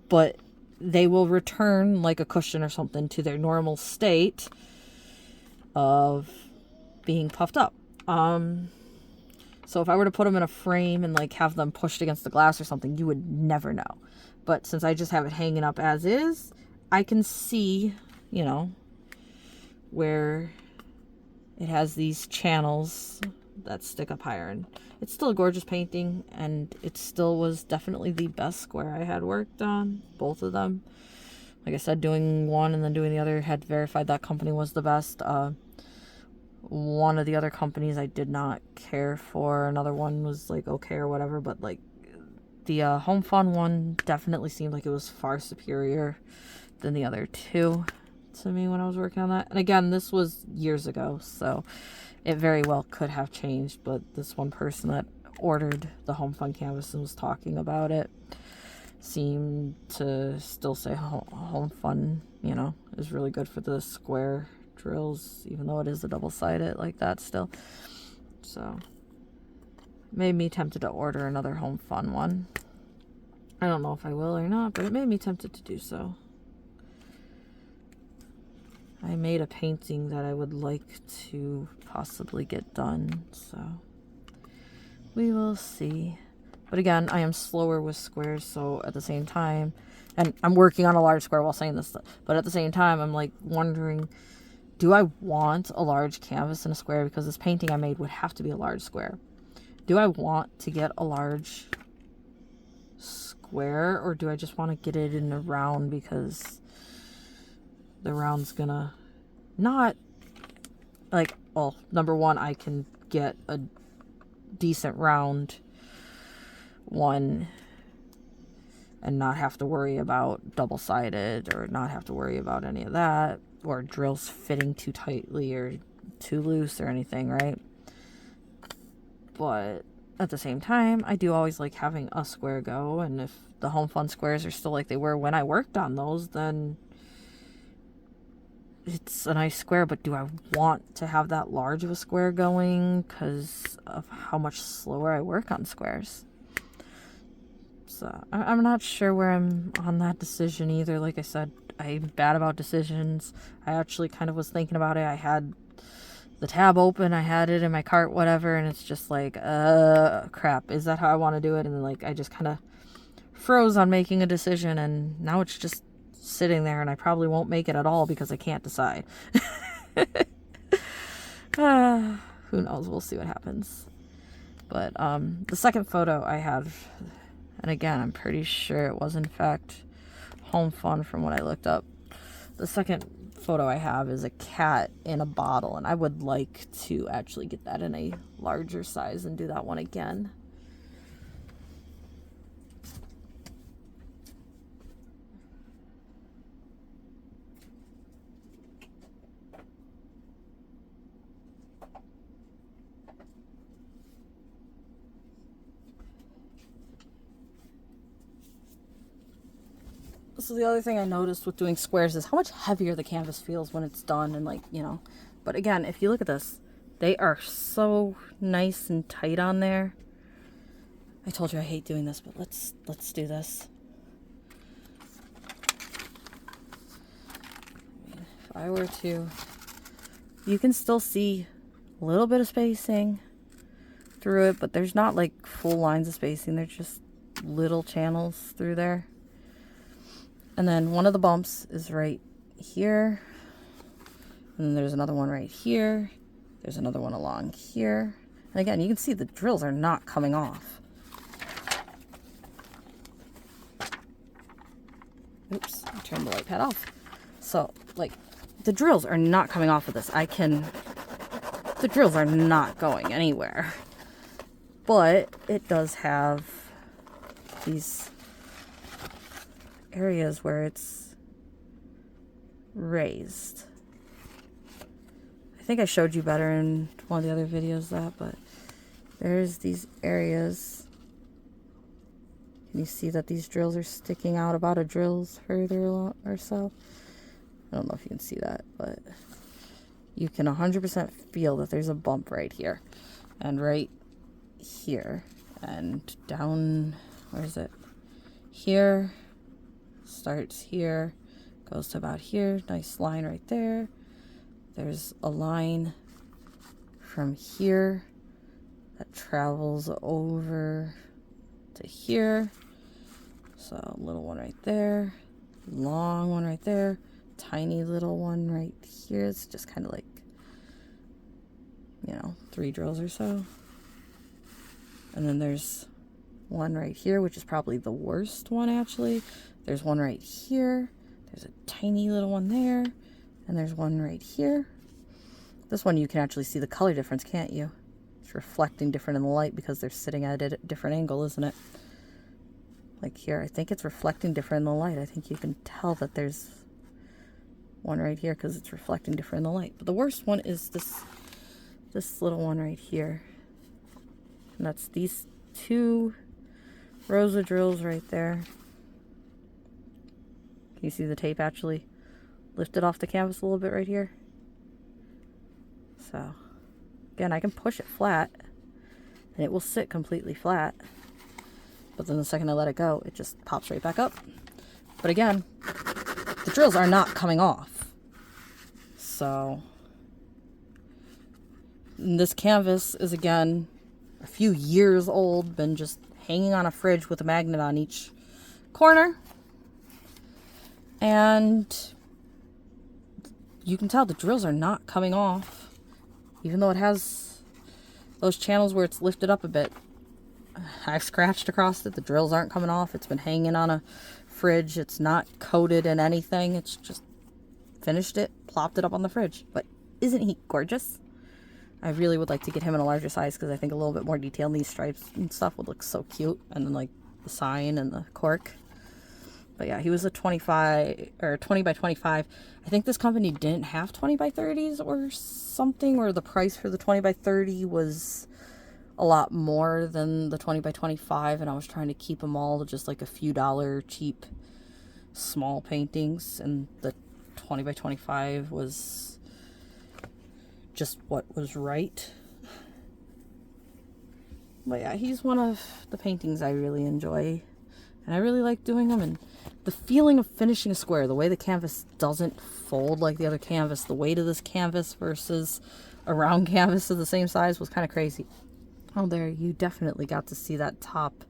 but they will return like a cushion or something to their normal state of being puffed up. So if I were to put them in a frame and like have them pushed against the glass or something, you would never know. But since I just have it hanging up as is, I can see, you know, where it has these channels that stick up higher. And it's still a gorgeous painting, and it still was definitely the best square I had worked on, both of them. Like I said, doing one and then doing the other, had verified that company was the best. One of the other companies I did not care for. Another one was like okay or whatever, but like the Home Fun one definitely seemed like it was far superior than the other two to me when I was working on that. And again, this was years ago, so it very well could have changed, but this one person that ordered the Home Fun canvas and was talking about it seemed to still say Home Fun, you know, is really good for the square drills, even though it is a double-sided like that still. So made me tempted to order another Home Fun one. I don't know if I will or not, but it made me tempted to do so. I made a painting that I would like to possibly get done, so we will see. But again, I am slower with squares, so at the same time, and I'm working on a large square while saying this, but at the same time, I'm like wondering, do I want a large canvas in a square? Because this painting I made would have to be a large square. Do I want to get a large square, or do I just want to get it in a round because the round's gonna not, like, well, number one, I can get a decent round one and not have to worry about double-sided or not have to worry about any of that, or drills fitting too tightly or too loose or anything, right? But at the same time, I do always like having a square go, and if the Home Fun squares are still like they were when I worked on those, then it's a nice square. But do I want to have that large of a square going because of how much slower I work on squares? So I'm not sure where I'm on that decision either. Like I said, I'm bad about decisions. I actually kind of was thinking about it. I had the tab open, I had it in my cart, whatever, and it's just like, crap, is that how I want to do it? And then, like, I just kind of froze on making a decision, and now it's just sitting there, and I probably won't make it at all because I can't decide. Who knows? We'll see what happens. But the second photo I have, and again, I'm pretty sure it was in fact Home Fun from what I looked up. The second photo I have is a cat in a bottle, and I would like to actually get that in a larger size and do that one again. So the other thing I noticed with doing squares is how much heavier the canvas feels when it's done, and like, you know, but again, if you look at this, they are so nice and tight on there. I told you I hate doing this, but let's do this. If I were to, you can still see a little bit of spacing through it, but there's not like full lines of spacing. There's just little channels through there. And then one of the bumps is right here. And then there's another one right here. There's another one along here. And again, you can see the drills are not coming off. Oops, I turned the light pad off. So, like, the drills are not coming off of this. The drills are not going anywhere. But it does have these areas where it's raised. I think I showed you better in one of the other videos but there's these areas. Can you see that these drills are sticking out about a drill's further along or so? I don't know if you can see that, but you can 100% feel that there's a bump right here and right here and down, where is it? Here. Starts here, goes to about here. Nice line right there. There's a line from here that travels over to here, So little one right there, long one right there, tiny little one right here. It's just kind of like, you know, 3 drills or so. And then there's one right here, which is probably the worst one actually. There's one right here. There's a tiny little one there. And there's one right here. This one you can actually see the color difference, can't you? It's reflecting different in the light because they're sitting at a different angle, isn't it? Like here, I think it's reflecting different in the light. I think you can tell that there's one right here because it's reflecting different in the light. But the worst one is this little one right here. And that's these 2 rows of drills right there. Can you see the tape actually lifted off the canvas a little bit right here? So, again, I can push it flat and it will sit completely flat. But then the second I let it go, it just pops right back up. But again, the drills are not coming off. So, this canvas is, again, a few years old, been just hanging on a fridge with a magnet on each corner. And you can tell the drills are not coming off. Even though it has those channels where it's lifted up a bit. I've scratched across it. The drills aren't coming off. It's been hanging on a fridge. It's not coated in anything. It's just finished it, plopped it up on the fridge. But isn't he gorgeous? I really would like to get him in a larger size because I think a little bit more detail in these stripes and stuff would look so cute. And then like the sign and the cork. But yeah, he was a 25 or 20 by 25. I think this company didn't have 20 by 30s or something, or the price for the 20 by 30 was a lot more than the 20 by 25, and I was trying to keep them all to just like a few dollar cheap small paintings, and the 20 by 25 was just what was right. But yeah, he's one of the paintings I really enjoy. And I really like doing them, and the feeling of finishing a square, the way the canvas doesn't fold like the other canvas, the weight of this canvas versus a round canvas of the same size was kind of crazy. Oh, there, you definitely got to see that top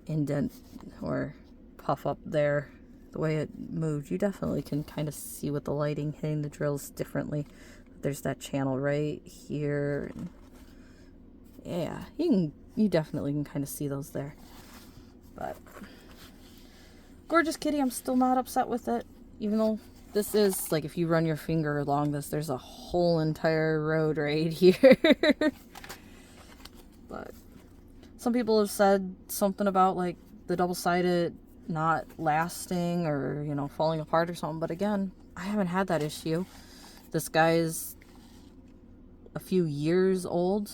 indent or puff up there, the way it moved. You definitely can kind of see with the lighting hitting the drills differently. There's that channel right here. Yeah, you definitely can kind of see those there. But gorgeous kitty, I'm still not upset with it. Even though this is, like, if you run your finger along this, there's a whole entire road right here. But some people have said something about, like, the double-sided not lasting or, you know, falling apart or something. But again, I haven't had that issue. This guy is a few years old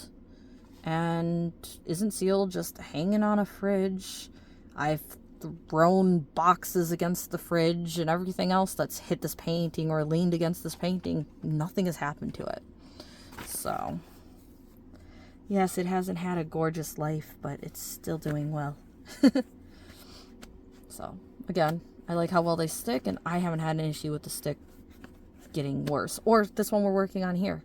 and isn't sealed, just hanging on a fridge. I've thrown boxes against the fridge and everything else that's hit this painting or leaned against this painting. Nothing has happened to it. So, yes, it hasn't had a gorgeous life, but it's still doing well. So, again, I like how well they stick, and I haven't had an issue with the stick getting worse. Or this one we're working on here.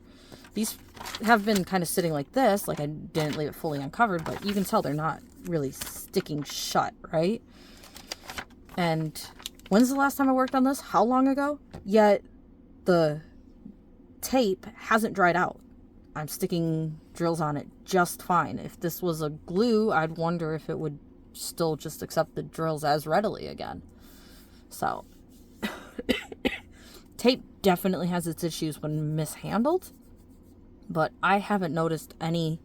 These have been kind of sitting like this, like I didn't leave it fully uncovered, but you can tell they're not really sticking shut, right? And when's the last time I worked on this? How long ago? Yet the tape hasn't dried out. I'm sticking drills on it just fine. If this was a glue, I'd wonder if it would still just accept the drills as readily again. So, tape definitely has its issues when mishandled, but I haven't noticed any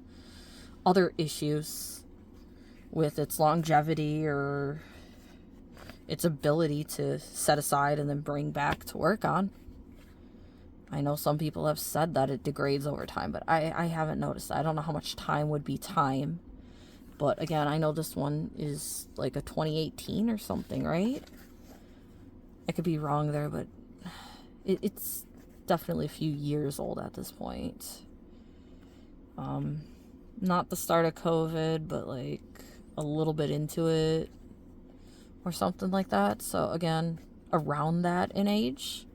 other issues with its longevity or its ability to set aside and then bring back to work on. I know some people have said that it degrades over time, but I haven't noticed that. I don't know how much time would be time. But again, I know this one is like a 2018 or something, right? I could be wrong there, but it's definitely a few years old at this point. Not the start of COVID, but like a little bit into it or something like that. So again, around that in age.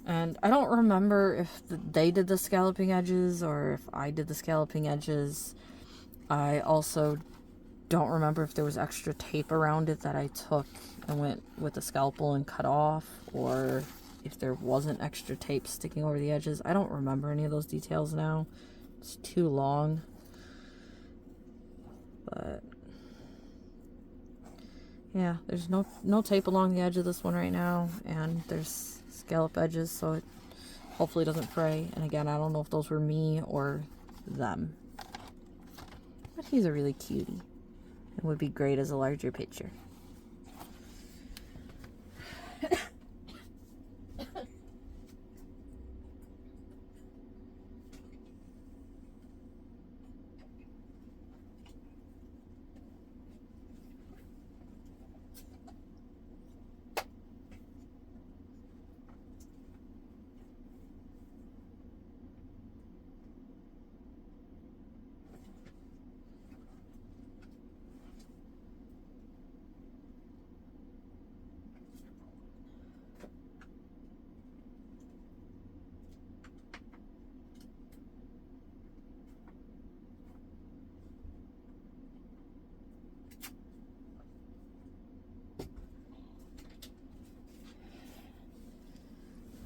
And I don't remember if they did the scalloping edges or if I did the scalloping edges. I also don't remember if there was extra tape around it that I took and went with a scalpel and cut off, or if there wasn't extra tape sticking over the edges. I don't remember any of those details now. It's too long. But yeah, there's no tape along the edge of this one right now, and there's scallop edges, so it hopefully doesn't fray. And again, I don't know if those were me or them. But he's a really cutie. It would be great as a larger picture.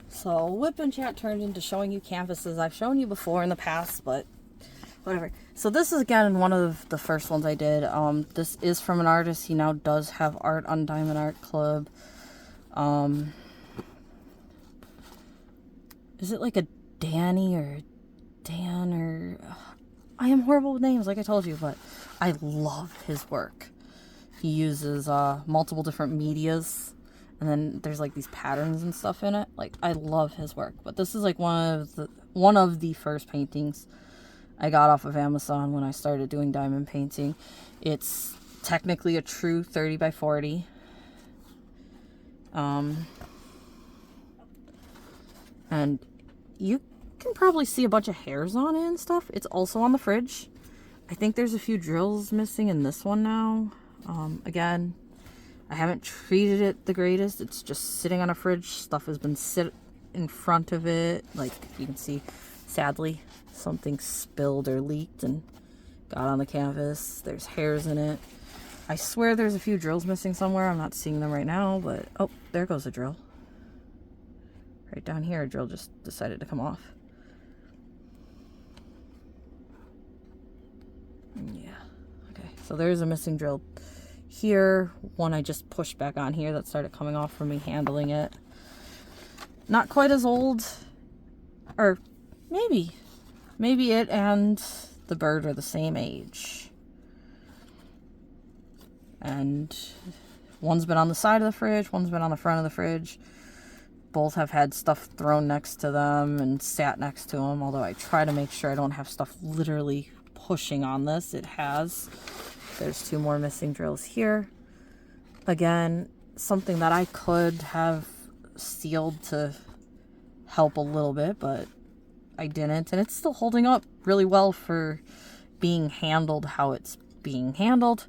So WIP and chat turned into showing you canvases. I've shown you before in the past, but whatever. So this is again one of the first ones I did. This is from an artist. He now does have art on Diamond Art Club. Is it like a Danny or Dan or... I am horrible with names, like I told you, but I love his work. He uses multiple different medias, and then there's like these patterns and stuff in it. Like, I love his work. But this is like one of the first paintings I got off of Amazon when I started doing diamond painting. It's technically a true 30 by 40. And you can probably see a bunch of hairs on it and stuff. It's also on the fridge. I think there's a few drills missing in this one now. Again, I haven't treated it the greatest. It's just sitting on a fridge. Stuff has been sit in front of it. Like you can see, sadly, something spilled or leaked and got on the canvas. There's hairs in it. I swear there's a few drills missing somewhere. I'm not seeing them right now, but oh, there goes a drill. Right down here, a drill just decided to come off. Yeah, okay, so there's a missing drill here. One I just pushed back on here that started coming off from me handling it. Not quite as old, or maybe it and the bird are the same age. And one's been on the side of the fridge, one's been on the front of the fridge. Both have had stuff thrown next to them and sat next to them, although I try to make sure I don't have stuff literally pushing on this. It has. There's two more missing drills here. Again, something that I could have sealed to help a little bit, but I didn't, and it's still holding up really well for being handled how it's being handled.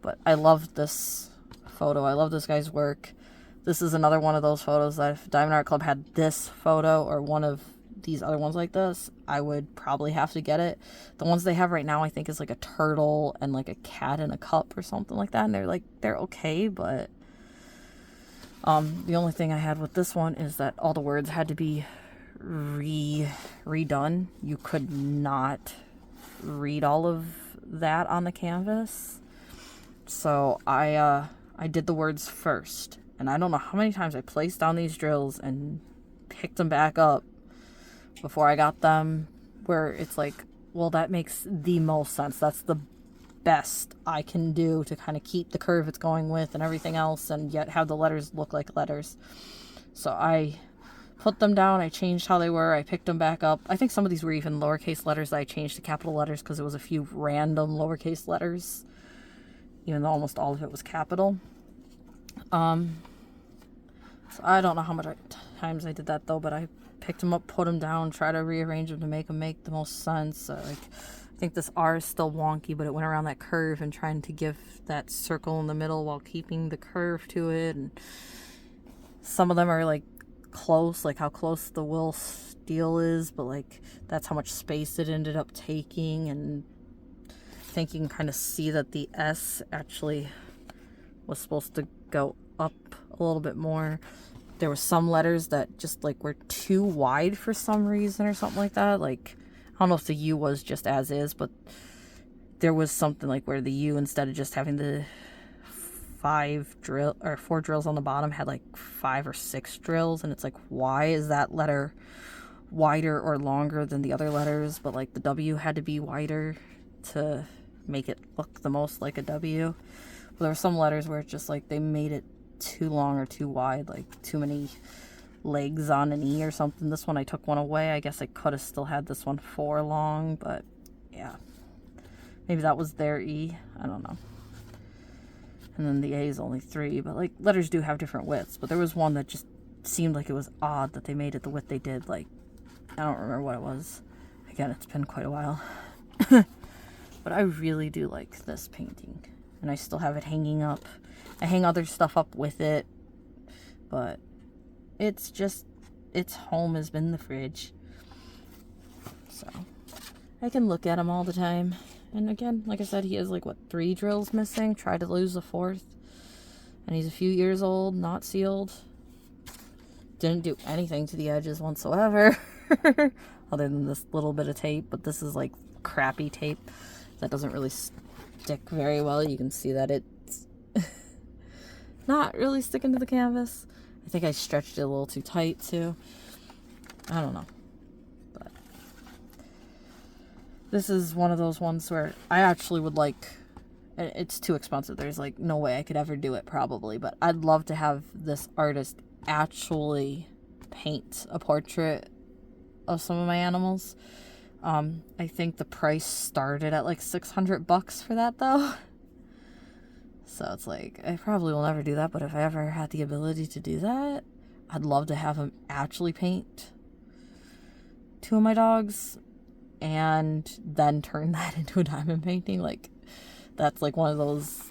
But I love this photo. I love this guy's work. This is another one of those photos that if Diamond Art Club had this photo or one of these other ones like this, I would probably have to get it. The ones they have right now, I think, is like a turtle and like a cat in a cup or something like that, and they're okay, but the only thing I had with this one is that all the words had to be redone. You could not read all of that on the canvas, so I did the words first. And I don't know how many times I placed down these drills and picked them back up before I got them where it's like, well, that makes the most sense. That's the best I can do to kind of keep the curve it's going with and everything else, and yet have the letters look like letters. So I put them down. I changed how they were. I picked them back up. I think some of these were even lowercase letters that I changed to capital letters because it was a few random lowercase letters, even though almost all of it was capital. So I don't know how many times I did that though, but I picked them up, put them down, try to rearrange them to make them make the most sense. Like, I think this R is still wonky, but it went around that curve and trying to give that circle in the middle while keeping the curve to it. And some of them are like close, like how close the Will Steel is, but like that's how much space it ended up taking. And think you can kind of see that the S actually was supposed to go up a little bit more. There were some letters that just like were too wide for some reason or something like that. Like, I don't know if the U was just as is, but there was something like where the U, instead of just having the 4 drills on the bottom, had like 5 or 6 drills, and it's like, why is that letter wider or longer than the other letters? But like the W had to be wider to make it look the most like a W. But there were some letters where it's just like they made it too long or too wide, like too many legs on an E or something. This one, I took one away. I guess I could have still had this one 4 long, but yeah, maybe that was their E, I don't know. And then the A is only 3, but like letters do have different widths. But there was one that just seemed like it was odd that they made it the width they did. Like, I don't remember what it was. Again, it's been quite a while. But I really do like this painting, and I still have it hanging up. I hang other stuff up with it, but it's just, its home has been the fridge. So I can look at him all the time. And again, like I said, he has like, what, 3 drills missing? Tried to lose the 4th. And he's a few years old, not sealed. Didn't do anything to the edges whatsoever. Other than this little bit of tape. But this is like crappy tape that doesn't really stick very well. You can see that it's not really sticking to the canvas. I think I stretched it a little too tight too. I don't know. But this is one of those ones where I actually would like, it's too expensive. There's like no way I could ever do it probably, but I'd love to have this artist actually paint a portrait of some of my animals. I think the price started at like $600 for that though. So it's like, I probably will never do that, but if I ever had the ability to do that, I'd love to have him actually paint 2 of my dogs and then turn that into a diamond painting. Like, that's like one of those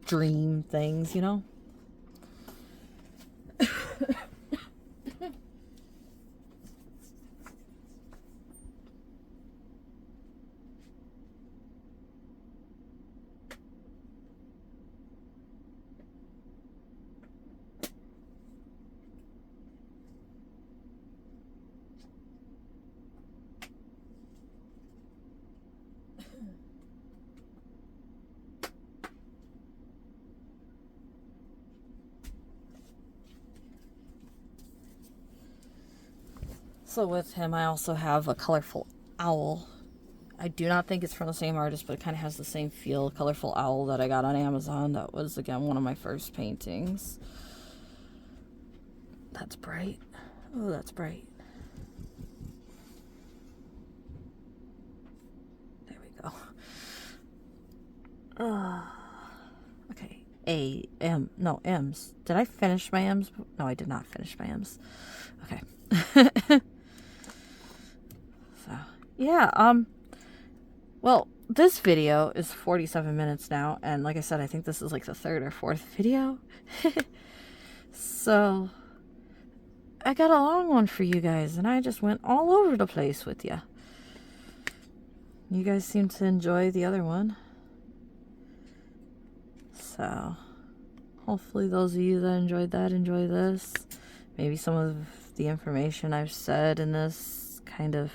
dream things, you know? So with him, I also have a colorful owl. I do not think it's from the same artist, but it kind of has the same feel. Colorful owl that I got on Amazon. That was, again, one of my first paintings. That's bright. Oh, that's bright. There we go. Okay. M's. Did I finish my M's? No, I did not finish my M's. Okay. So, yeah, well, this video is 47 minutes now, and like I said, I think this is like the 3rd or 4th video. So, I got a long one for you guys, and I just went all over the place with you. You guys seem to enjoy the other one. So, hopefully those of you that enjoyed that enjoy this. Maybe some of the information I've said in this kind of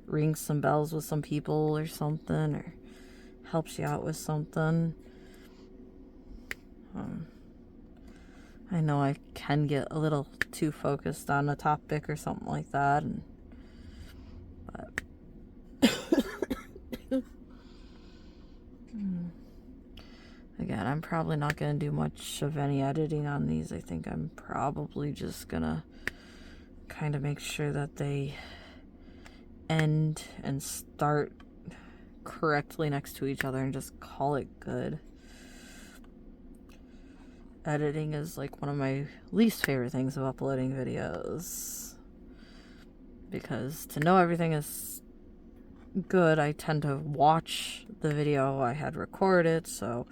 rings some bells with some people or something, or helps you out with something. I know I can get a little too focused on a topic or something like that, but again, I'm probably not going to do much of any editing on these. I think I'm probably just going to kind of make sure that they end and start correctly next to each other and just call it good. Editing is like one of my least favorite things of uploading videos, because to know everything is good, I tend to watch the video I had recorded, so,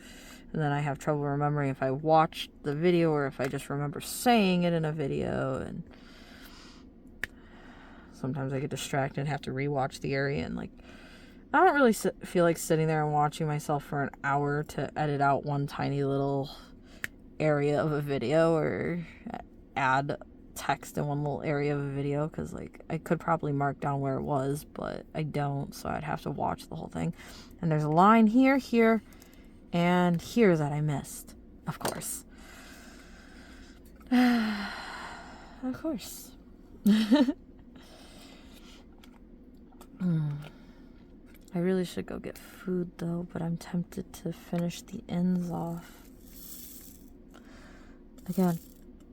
and then I have trouble remembering if I watched the video or if I just remember saying it in a video, and sometimes I get distracted and have to rewatch the area, and like, I don't really feel like sitting there and watching myself for an hour to edit out one tiny little area of a video or add text in one little area of a video, because like I could probably mark down where it was, but I don't, so I'd have to watch the whole thing. And there's a line here, here, and here that I missed, of course. Of course. I really should go get food though, but I'm tempted to finish the ends off. Again,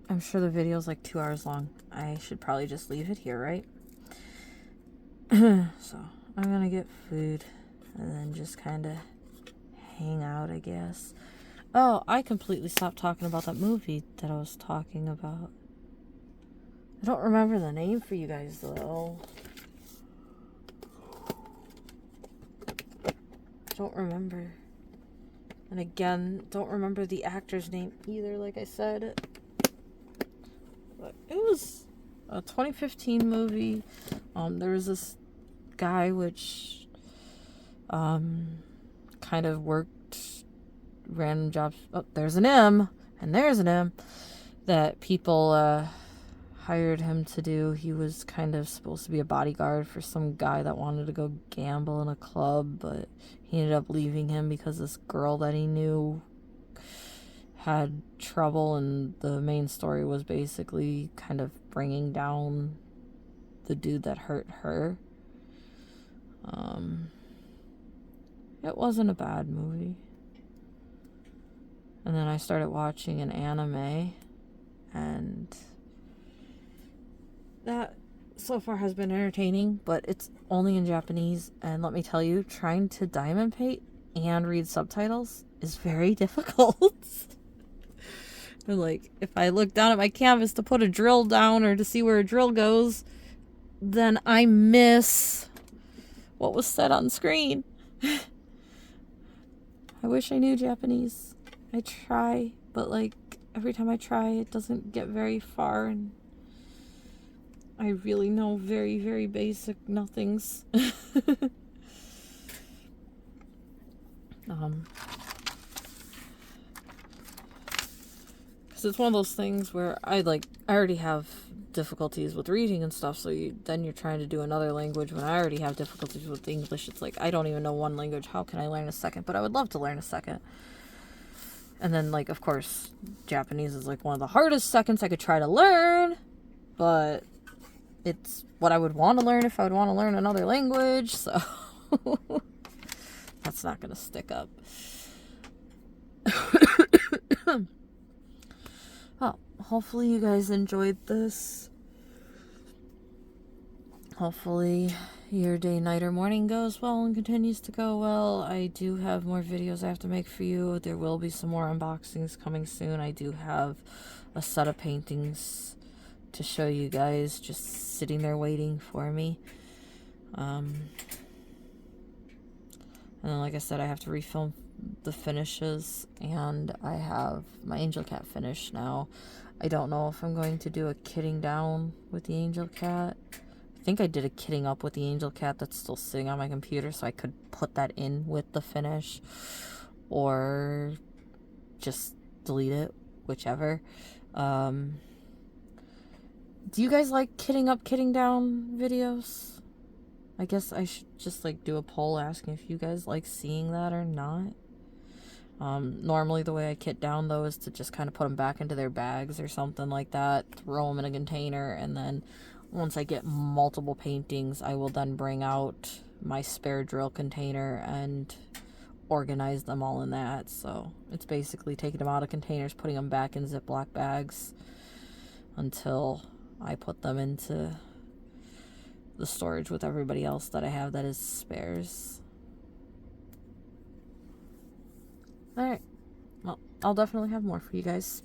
I'm sure the video's like 2 hours long. I should probably just leave it here, right? So I'm gonna get food and then just kind of hang out, I guess. Oh, I completely stopped talking about that movie that I was talking about. I don't remember the name for you guys though. Don't remember. And again, don't remember the actor's name either, like I said. But it was a 2015 movie. There was this guy which kind of worked random jobs. Oh, there's an M, and there's an M, that people hired him to do. He was kind of supposed to be a bodyguard for some guy that wanted to go gamble in a club, but he ended up leaving him because this girl that he knew had trouble, and the main story was basically kind of bringing down the dude that hurt her. It wasn't a bad movie. And then I started watching an anime, and that so far has been entertaining, but it's only in Japanese, and let me tell you, trying to diamond paint and read subtitles is very difficult. And like, if I look down at my canvas to put a drill down or to see where a drill goes, then I miss what was said on screen. I wish I knew Japanese. I try, but like every time I try, it doesn't get very far, and I really know very, very basic nothings. Because it's one of those things where I already have difficulties with reading and stuff, so then you're trying to do another language when I already have difficulties with English. It's like, I don't even know one language. How can I learn a second? But I would love to learn a second. And then, like, of course, Japanese is like one of the hardest seconds I could try to learn, but it's what I would want to learn if I would want to learn another language, so that's not going to stick up. Well, hopefully you guys enjoyed this. Hopefully your day, night, or morning goes well and continues to go well. I do have more videos I have to make for you. There will be some more unboxings coming soon. I do have a set of paintings to show you guys just sitting there waiting for me. And then, like I said, I have to refilm the finishes, and I have my angel cat finished now. I don't know if I'm going to do a kitting down with the angel cat. I think I did a kitting up with the angel cat that's still sitting on my computer, so I could put that in with the finish, or just delete it, whichever. Do you guys like kitting up, kitting down videos? I guess I should just like do a poll asking if you guys like seeing that or not. Normally the way I kit down though is to just kind of put them back into their bags or something like that, throw them in a container, and then once I get multiple paintings, I will then bring out my spare drill container and organize them all in that. So it's basically taking them out of containers, putting them back in Ziploc bags until I put them into the storage with everybody else that I have that is spares. Alright, well, I'll definitely have more for you guys.